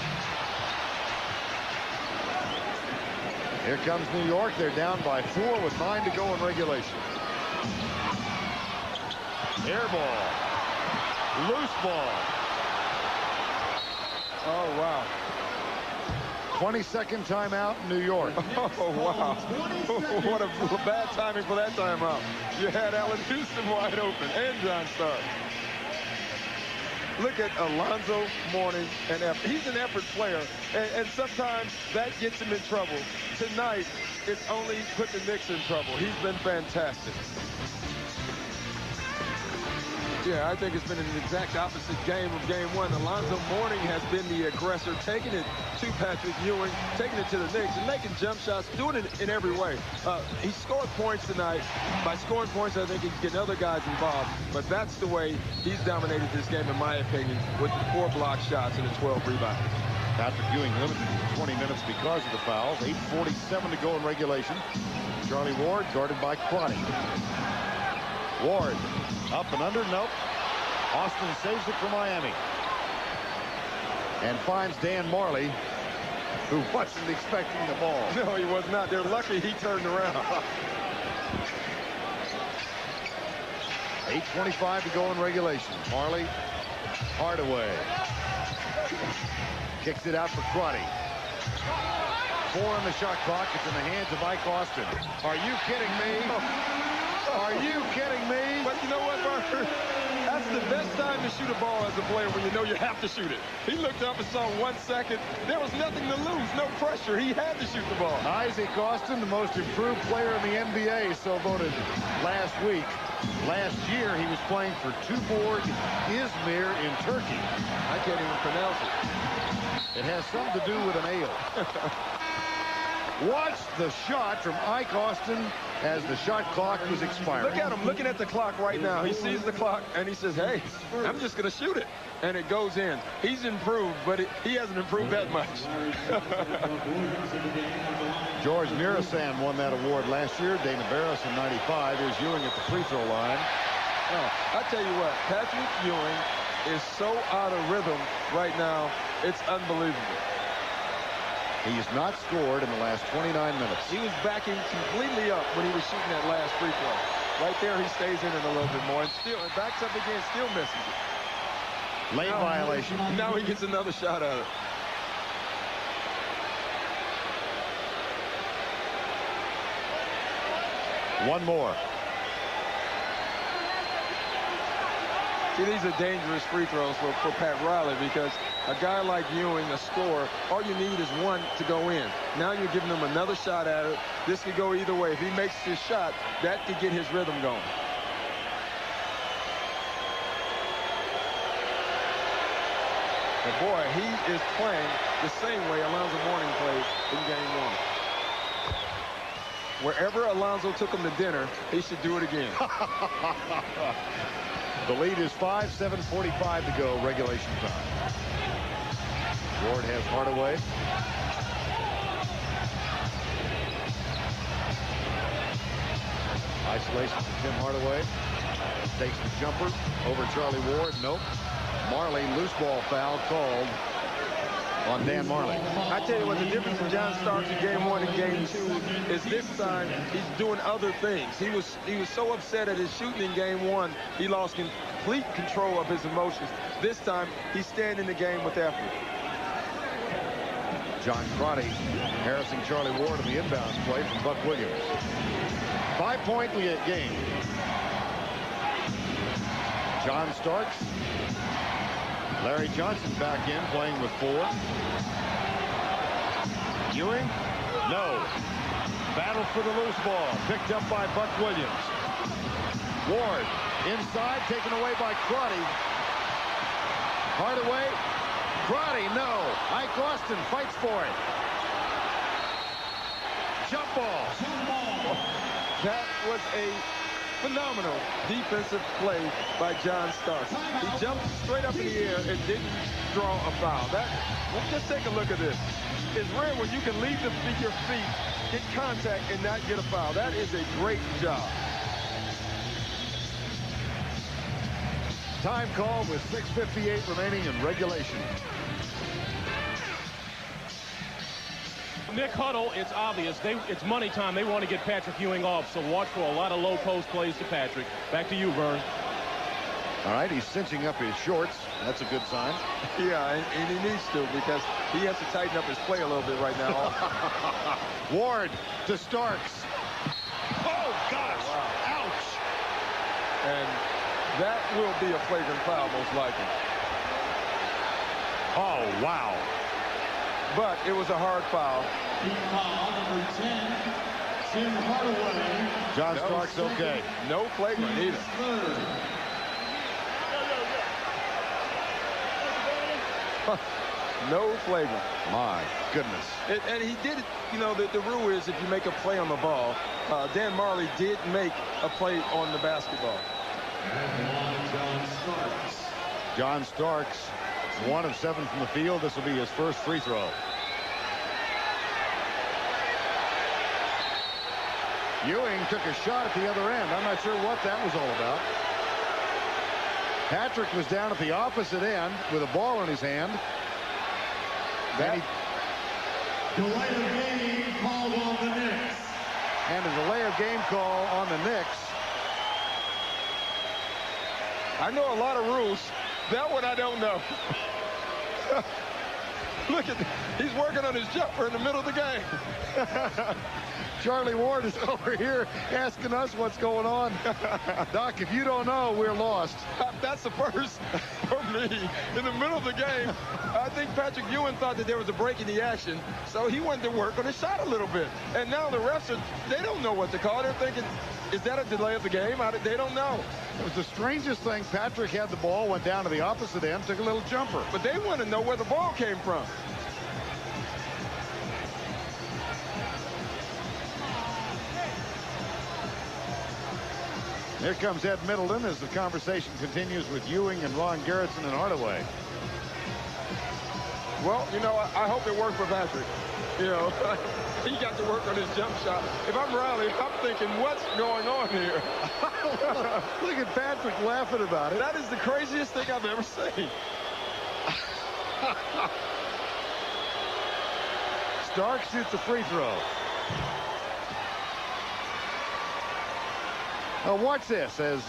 Here comes New York. They're down by 4 with 9 to go in regulation. Air ball. Loose ball. oh, wow. 22nd timeout in New York. Oh, wow. What a bad timing for that timeout. You had Allen Houston wide open and John Starks. Look at Alonzo Mourning and effort. He's an effort player, and sometimes that gets him in trouble. Tonight, it's only put the Knicks in trouble. He's been fantastic. Yeah, I think it's been an exact opposite game of game 1. Alonzo Mourning has been the aggressor, taking it to Patrick Ewing, taking it to the Knicks, and making jump shots, doing it in every way. He scored points tonight. By scoring points, I think he can get other guys involved. But that's the way he's dominated this game, in my opinion, with the 4 block shots and the 12 rebounds. Patrick Ewing limited to 20 minutes because of the fouls. 8:47 to go in regulation. Charlie Ward guarded by Crotty. Ward up and under. Nope. Austin saves it for Miami. And finds Dan Marley, who wasn't expecting the ball. No, he was not. They're lucky he turned around. 8:25 to go in regulation. Marley, Hardaway. Kicks it out for Crotty. 4 on the shot clock. It's in the hands of Ike Austin. Are you kidding me? Are you kidding me? But you know what, Parker? That's the best time to shoot a ball as a player, when you know you have to shoot it. He looked up and saw 1 second. There was nothing to lose, no pressure. He had to shoot the ball. Isaac Austin, the most improved player in the NBA, so voted last week. Last year, he was playing for Tuborg Izmir in Turkey. I can't even pronounce it. It has something to do with an ale. Watch the shot from Ike Austin as the shot clock was expiring. Look at him looking at the clock right now. He sees the clock and he says, hey, I'm just going to shoot it. And it goes in. He's improved, but he hasn't improved that much. George Mirasan won that award last year. Dana Barris in 95. Here's Ewing at the free throw line. Oh, I tell you what, Patrick Ewing is so out of rhythm right now. It's unbelievable. He has not scored in the last 29 minutes. He was backing completely up when he was shooting that last free throw. Right there, he stays in it a little bit more, and still, it backs up again, still misses it. Late violation. Now he gets another shot at it. One more. See, these are dangerous free throws for Pat Riley, because a guy like Ewing, a scorer, all you need is one to go in. Now you're giving him another shot at it. This could go either way. If he makes his shot, that could get his rhythm going. But boy, he is playing the same way Alonzo Mourning played in game 1. Wherever Alonzo took him to dinner, he should do it again. The lead is 5, 7:45 to go, regulation time. Ward has Hardaway. Isolation for Tim Hardaway. Takes the jumper over Charlie Ward. Nope. Marley, loose ball foul called on Dan Marley. I tell you what, the difference in John Starks in game 1 and game 2 is this time he's doing other things. He was so upset at his shooting in game 1, he lost complete control of his emotions. This time, he's staying in the game with effort. John Crotty harassing Charlie Ward in the inbounds play from Buck Williams. 5-point game. John Starks. Larry Johnson back in, playing with 4. Ewing? No. Battle for the loose ball. Picked up by Buck Williams. Ward inside, taken away by Crotty. Hardaway. Crotty, no. Ike Austin fights for it. Jump ball. That was a phenomenal defensive play by John Starks. He jumped straight up in the air and didn't draw a foul. Let's just take a look at this. It's rare when you can leave your feet, get contact, and not get a foul. That is a great job. Time call with 6:58 remaining in regulation. Nick huddle, it's obvious. It's money time. They want to get Patrick Ewing off, so watch for a lot of low post plays to Patrick. Back to you, Vern. All right, he's cinching up his shorts. That's a good sign. Yeah, and he needs to, because he has to tighten up his play a little bit right now. Ward to Starks. Oh, gosh. Wow. Ouch. And that will be a flagrant foul, most likely. Oh, wow. But it was a hard foul. Foul number 10, Tim Hardaway. John Starks okay. No flagrant either. No flagrant. My goodness. And he did it, you know, the rule is if you make a play on the ball, Dan Marley did make a play on the basketball. John Starks, 1 of 7 from the field. This will be his first free throw. Ewing took a shot at the other end. I'm not sure what that was all about. Patrick was down at the opposite end with a ball in his hand. Delay of game called on the Knicks. And a delay of game call on the Knicks. I know a lot of rules. That one I don't know. Look at he's working on his jumper in the middle of the game. Charlie Ward is over here asking us what's going on. Doc, if you don't know, we're lost. That's the first for me. In the middle of the game, I think Patrick Ewing thought that there was a break in the action, so he wanted to work on his shot a little bit. And now the refs, they don't know what to call. They're thinking, is that a delay of the game? They don't know. It was the strangest thing. Patrick had the ball, went down to the opposite end, took a little jumper. But they want to know where the ball came from. Here comes Ed Middleton as the conversation continues with Ewing and Ron Gerritsen and Hardaway. Well, you know, I hope it worked for Patrick. You know, he got to work on his jump shot. If I'm Riley, I'm thinking, what's going on here? Look at Patrick laughing about it. That is the craziest thing I've ever seen. Starks shoots a free throw. Now watch this as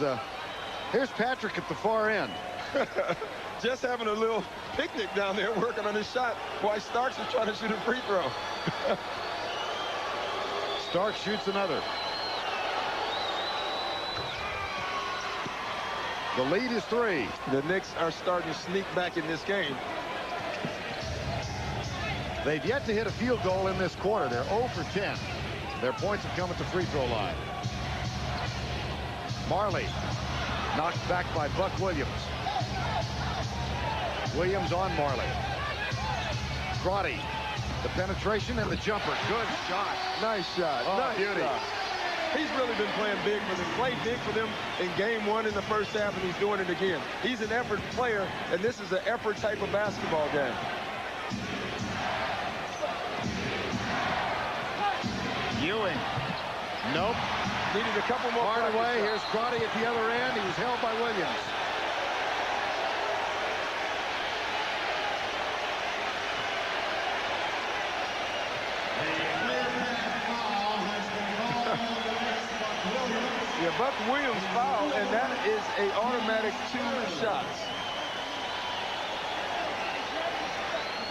here's Patrick at the far end. Just having a little picnic down there working on his shot while Starks is trying to shoot a free throw. Starks shoots another. The lead is 3. The Knicks are starting to sneak back in this game. They've yet to hit a field goal in this quarter. They're 0 for 10. Their points have come at the free throw line. Marley knocked back by Buck Williams. Williams on Marley. Crotty, the penetration and the jumper. Good shot. Nice shot. Oh, nice beauty. shot. He's really been playing big for them. Played big for them in game 1 in the first half, and he's doing it again. He's an effort player, and this is an effort type of basketball game. Ewing. Nope. Needed a couple more. Hardaway. Here's Crotty at the other end. He was held by Williams. Yeah, Buck Williams fouled, and that is an automatic 2 shots.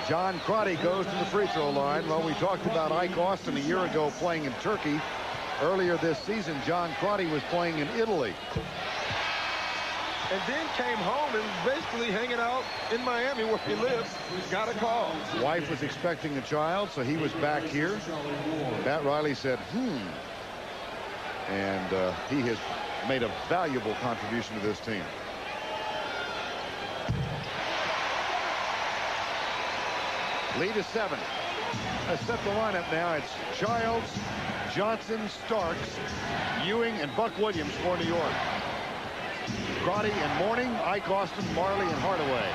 John Crotty goes to the free throw line. Well, we talked about Ike Austin a year ago playing in Turkey. Earlier this season, John Crotty was playing in Italy. And then came home and was basically hanging out in Miami where he lives. Got a call. His wife was expecting a child, so he was back here. Pat Riley said, And he has made a valuable contribution to this team. Lead is 7. Let's set the lineup now. It's Childs, Johnson, Starks, Ewing, and Buck Williams for New York. Crotty and Mourning, Ike Austin, Marley, and Hardaway.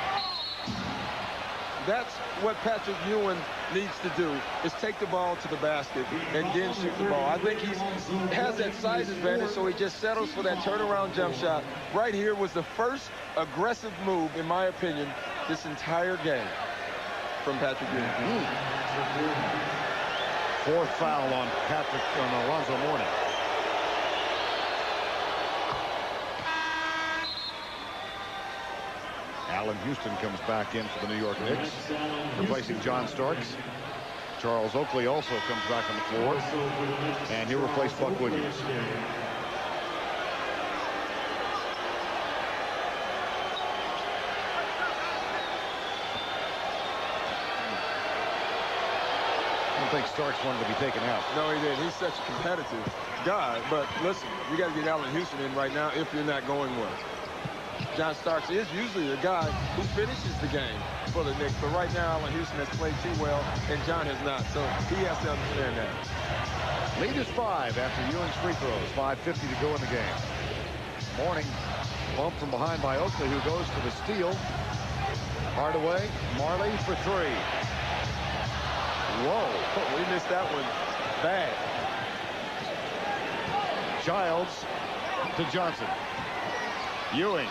That's what Patrick Ewing needs to do, is take the ball to the basket and then shoot the ball. I think he has that size advantage, so he just settles for that turnaround jump shot. Right here was the first aggressive move, in my opinion, this entire game from Patrick Ewing. 4th foul on Alonzo Mourning. Allen Houston comes back in for the New York Knicks, replacing John Starks. Charles Oakley also comes back on the floor, and he'll replace Buck Williams. I don't think Starks wanted to be taken out. No, he didn't. He's such a competitive guy. But listen, you got to get Allen Houston in right now if you're not going well. John Starks is usually the guy who finishes the game for the Knicks. But right now, Allen Houston has played too well, and John has not. So he has to understand that. Lead is 5 after Ewing's free throws. 5:50 to go in the game. Mourning bumped from behind by Oakley, who goes for the steal. Hardaway, Marley for 3. Whoa, we missed that one bad. Childs to Johnson. Ewing.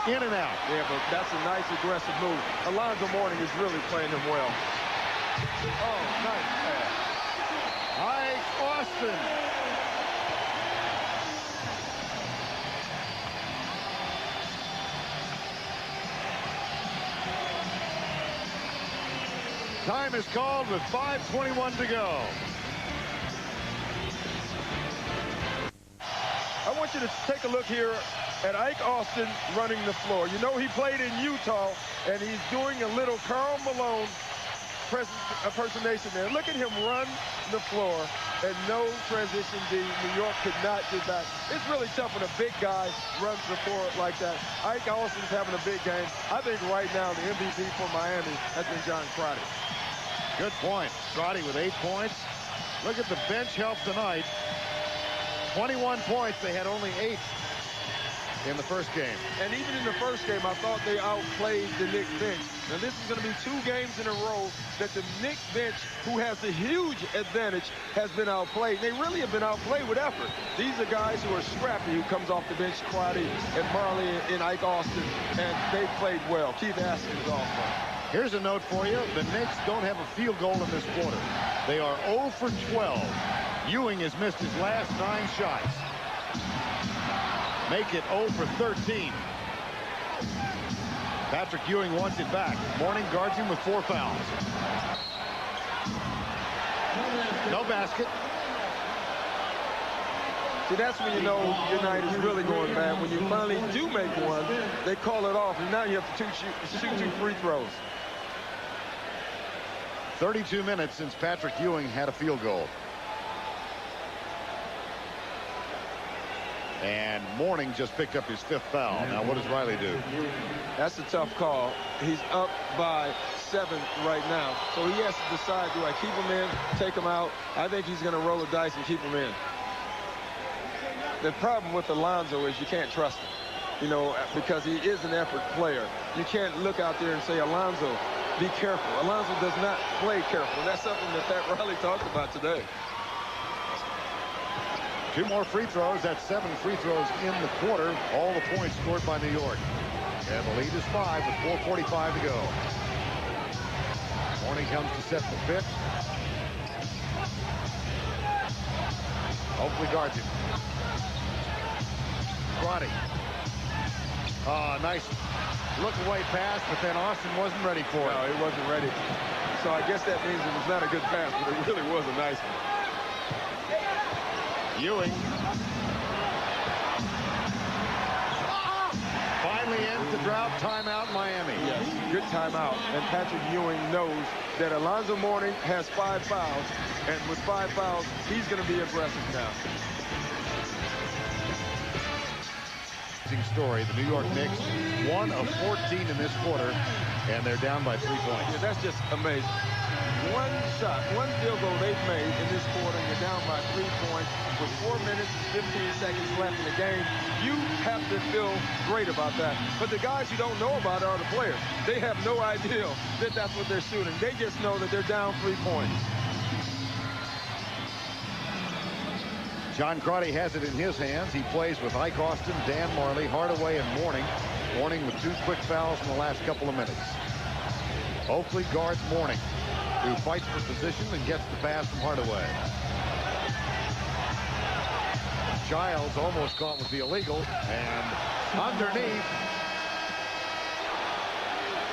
In and out. Yeah, but that's a nice aggressive move. Alonzo Mourning is really playing him well. Oh, nice pass. Ike Austin. Time is called with 5:21 to go. I want you to take a look here at Ike Austin running the floor. You know, he played in Utah, and he's doing a little Karl Malone impersonation there. Look at him run the floor, and no transition D. New York could not get back. It's really tough when a big guy runs the floor like that. Ike Austin's having a big game. I think right now the MVP for Miami has been John Crotty. Good point. Crotty with 8 points. Look at the bench help tonight. 21 points. They had only 8 in the first game. And even in the first game, I thought they outplayed the Knicks bench. Now, this is going to be 2 games in a row that the Knicks bench, who has a huge advantage, has been outplayed. They really have been outplayed with effort. These are guys who are scrappy, who comes off the bench, Crotty and Marley and Ike Austin, and they played well. Keith Haskins also. Here's a note for you. The Knicks don't have a field goal in this quarter. They are 0 for 12. Ewing has missed his last 9 shots. Make it 0 for 13. Patrick Ewing wants it back. Mourning guards him with 4 fouls. No basket. See, that's when you know your night is really going bad. When you finally do make one, they call it off, and now you have to shoot 2 free throws. 32 minutes since Patrick Ewing had a field goal. And Mourning just picked up his 5th foul. Now, what does Riley do? That's a tough call. He's up by 7 right now. So he has to decide, do I keep him in, take him out? I think he's going to roll the dice and keep him in. The problem with Alonzo is you can't trust him, you know, because he is an effort player. You can't look out there and say, Alonzo, be careful. Alonzo does not play careful. And that's something that Pat Riley talked about today. 2 more free throws. That's 7 free throws in the quarter. All the points scored by New York. And the lead is 5 with 4:45 to go. Mourning comes to set the 5th. Hopefully guards him. Crotty. Nice look away pass, but then Austin wasn't ready for it. No, he wasn't ready. So I guess that means it was not a good pass, but it really was a nice one. Ewing. Finally ends the drought. Timeout, Miami. Yes, good timeout. And Patrick Ewing knows that Alonzo Mourning has 5 fouls, and with 5 fouls, he's going to be aggressive now. Story. The New York Knicks 1 of 14 in this quarter, and they're down by 3 points. Yeah, that's just amazing. One shot, 1 field goal they've made in this quarter, and you're down by 3 points with 4 minutes and 15 seconds left in the game. You have to feel great about that. But the guys you don't know about are the players. They have no idea that that's what they're shooting. They just know that they're down 3 points. John Crotty has it in his hands. He plays with Ike Austin, Dan Marley, Hardaway, and Mourning. Mourning with 2 quick fouls in the last couple of minutes. Oakley guards Mourning, who fights for position and gets the pass from Hardaway. Childs almost caught with the illegal, and underneath.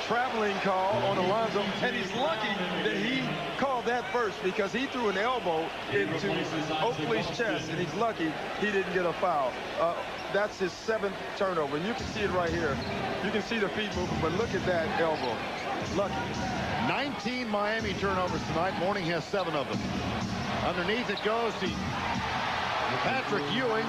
Traveling call on Alonzo, and he's lucky that he called that first because he threw an elbow into Oakley's chest, and he's lucky he didn't get a foul. That's his 7th turnover, and you can see it right here. You can see the feet moving, but look at that elbow. Lucky. 19 Miami turnovers tonight. Mourning has 7 of them. Underneath it goes to Patrick Ewing.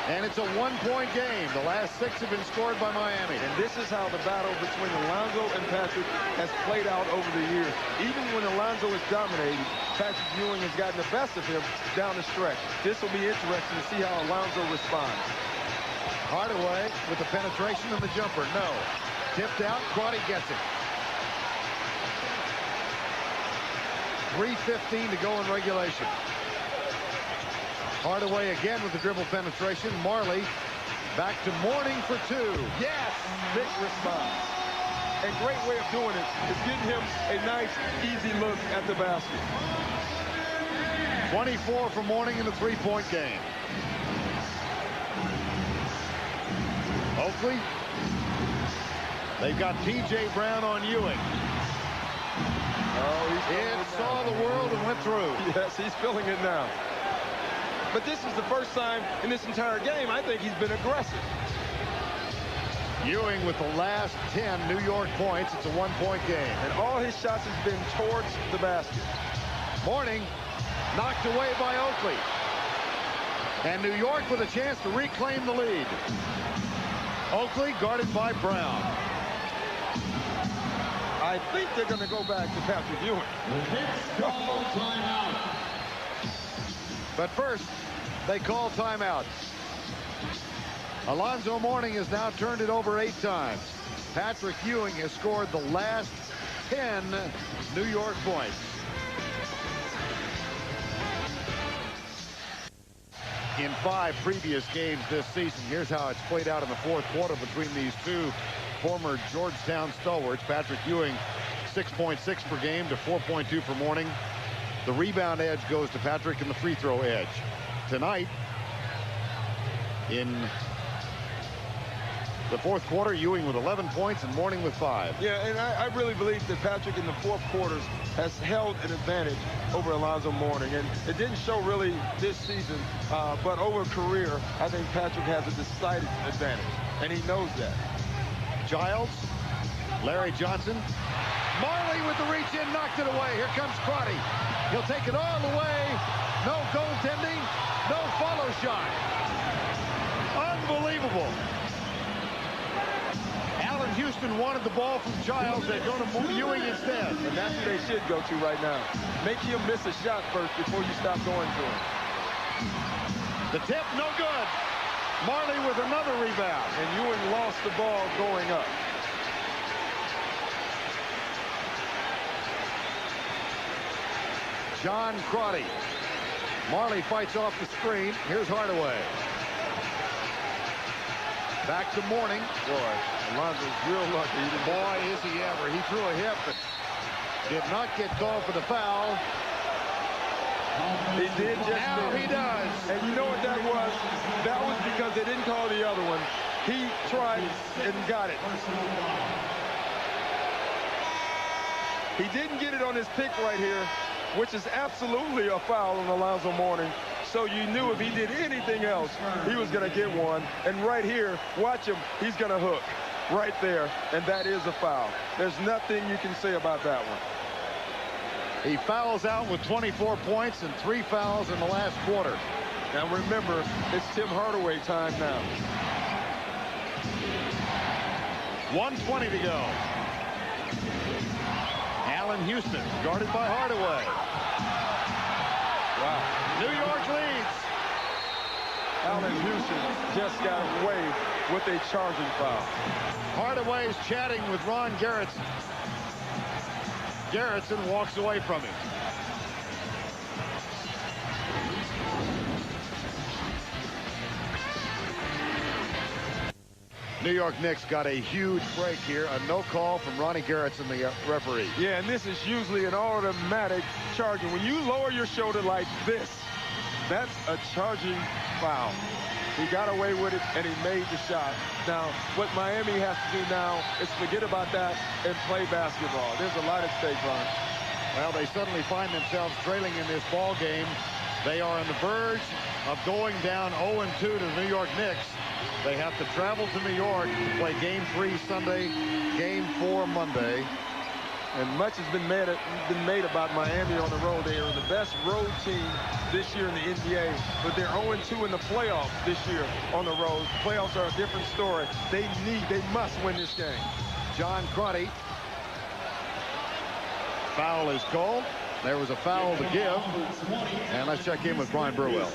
And it's a 1-point game. The last 6 have been scored by Miami. And this is how the battle between Alonzo and Patrick has played out over the years. Even when Alonzo is dominating, Patrick Ewing has gotten the best of him down the stretch. This will be interesting to see how Alonzo responds. Hardaway with the penetration and the jumper. No. Tipped out. Crotty gets it. 3:15 to go in regulation. Hardaway again with the dribble penetration. Marley back to Mourning for 2. Yes! Big response. And great way of doing it is getting him a nice, easy look at the basket. 24 for Mourning in the 3-point game. Oakley. They've got P.J. Brown on Ewing. Oh, it saw the world and went through. Yes, he's feeling it now. But this is the first time in this entire game I think he's been aggressive. Ewing with the last 10 New York points. It's a 1-point game. And all his shots has been towards the basket. Mourning knocked away by Oakley. And New York with a chance to reclaim the lead. Oakley guarded by Brown. I think they're going to go back to Patrick Ewing. The Knicks call timeout. But first, they call timeout. Alonzo Mourning has now turned it over 8 times. Patrick Ewing has scored the last 10 New York points. In 5 previous games this season, here's how it's played out in the 4th quarter between these 2 former Georgetown stalwarts. Patrick Ewing 6.6 per game to 4.2 for Mourning. The rebound edge goes to Patrick and the free throw edge. Tonight, in The fourth quarter, Ewing with 11 points and Mourning with 5. Yeah, and I really believe that Patrick in the fourth quarters has held an advantage over Alonzo Mourning. And it didn't show really this season, but over career, I think Patrick has a decided advantage, and he knows that. Giles, Larry Johnson. Marley with the reach in, knocked it away. Here comes Crotty. He'll take it all the way. No goaltending, no follow shot. Unbelievable. Allen Houston wanted the ball from Giles. They're going to move Ewing instead. And that's what they should go to right now. Make him miss a shot first before you stop going to him. The tip, no good. Marley with another rebound. And Ewing lost the ball going up. John Crotty. Marley fights off the screen. Here's Hardaway. Back to Mourning. Boy, Alonzo's real lucky. Boy, is he ever. He threw a hip but did not get called for the foul. He did just now he does. And you know what that was? That was because they didn't call the other one. He tried and got it. He didn't get it on his pick right here, which is absolutely a foul on Alonzo Mourning. So you knew if he did anything else, he was going to get one. And right here, watch him. He's going to hook right there. And that is a foul. There's nothing you can say about that one. He fouls out with 24 points and 3 fouls in the last quarter. Now remember, it's Tim Hardaway time now. 1:20 to go. Allen Houston guarded by Hardaway. Wow. New York leads. Allen Houston just got away with a charging foul. Hardaway is chatting with Ron Garrettson. Garrettson walks away from him. New York Knicks got a huge break here. A no call from Ronnie Garrettson, the referee. Yeah, and this is usually an automatic charging. When you lower your shoulder like this, that's a charging foul. He got away with it, and he made the shot. Now, what Miami has to do now is forget about that and play basketball. There's a lot at stake, Ron. Well, they suddenly find themselves trailing in this ball game. They are on the verge of going down 0-2 to the New York Knicks. They have to travel to New York to play Game 3 Sunday, Game 4 Monday. And much has been made about Miami on the road. They are the best road team this year in the NBA, but they're 0-2 in the playoffs this year on the road. Playoffs are a different story. They must win this game. John Crotty. Foul is called. There was a foul to give. And let's check in with Brian Burwell.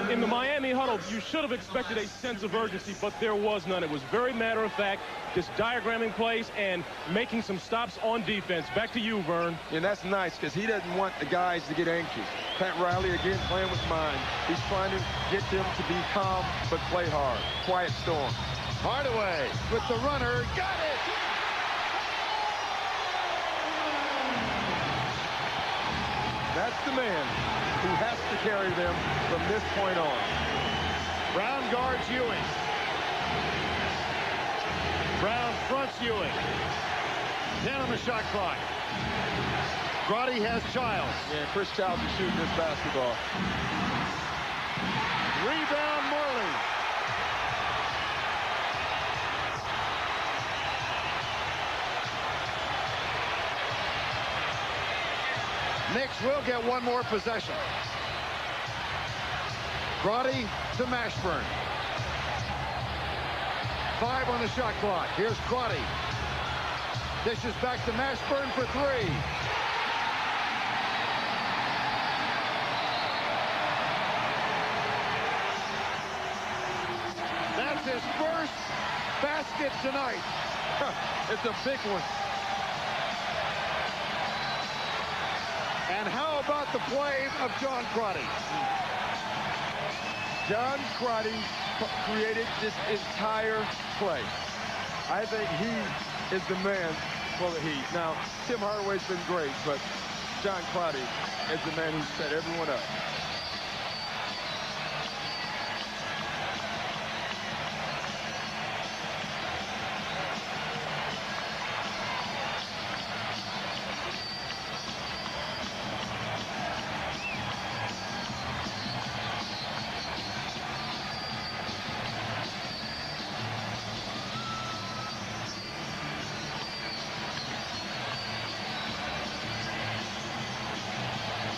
In the Miami huddle, you should have expected a sense of urgency, but there was none. It was very matter of fact, just diagramming plays and making some stops on defense. Back to you, Vern. And that's nice because he doesn't want the guys to get anxious. Pat Riley, again, playing with mind. He's trying to get them to be calm but play hard. Quiet storm. Hardaway with the runner. Got it! That's the man who has to carry them from this point on. Brown guards Ewing. Brown fronts Ewing. 10 on the shot clock. Crotty has Childs. Yeah, Chris Childs is shooting this basketball. Rebound Marley. Knicks will get one more possession. Crotty to Mashburn. 5 on the shot clock. Here's Crotty. Dishes back to Mashburn for 3. That's his first basket tonight. It's a big one. And how about the play of John Crotty? John Crotty created this entire play. I think he is the man for the Heat. Now, Tim Hardaway's been great, but John Crotty is the man who set everyone up.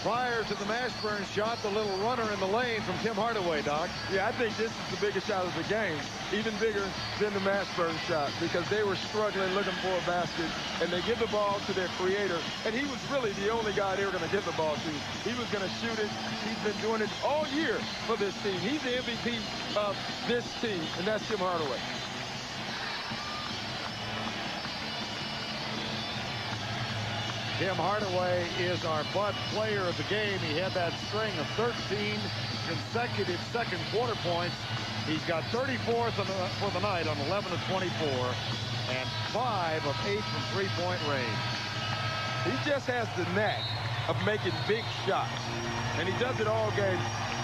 prior to the Mashburn shot, the little runner in the lane from Tim Hardaway, Doc. Yeah, I think this is the biggest shot of the game, even bigger than the Mashburn shot, because they were struggling looking for a basket, and they give the ball to their creator, and he was really the only guy they were going to give the ball to. He was going to shoot it. He's been doing it all year for this team. He's the MVP of this team, and that's Tim Hardaway. Tim Hardaway is our Bud player of the game. He had that string of 13 consecutive second quarter points. He's got 34th for the night on 11 of 24 and 5 of 8 from three-point range. He just has the knack of making big shots, and he does it all game.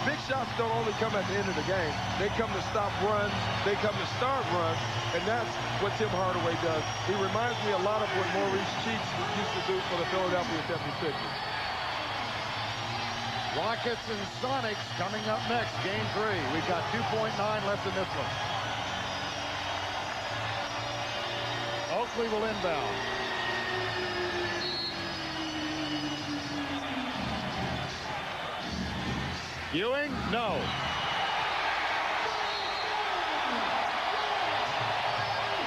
Big shots don't only come at the end of the game. They come to stop runs. They come to start runs, and that's what Tim Hardaway does. He reminds me a lot of what Maurice Cheeks used to do for the Philadelphia 76ers. Rockets and Sonics coming up next, game 3. We've got 2.9 left in this one. Oakley will inbound. Ewing, no.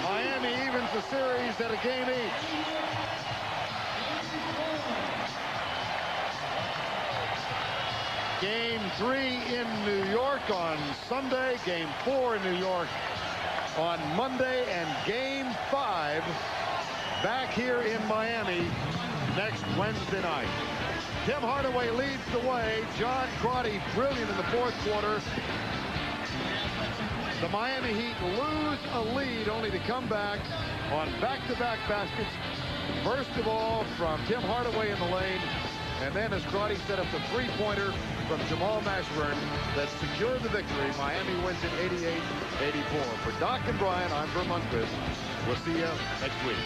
Miami evens the series at a game each. Game 3 in New York on Sunday, game 4 in New York on Monday, and game 5 back here in Miami next Wednesday night. Tim Hardaway leads the way. John Crotty brilliant in the fourth quarter. The Miami Heat lose a lead only to come back on back-to-back baskets. First of all from Tim Hardaway in the lane, and then as Crotty set up the three-pointer from Jamal Mashburn that secured the victory. Miami wins it 88-84. For Doc and Brian, I'm Verm Lundquist. We'll see you next week.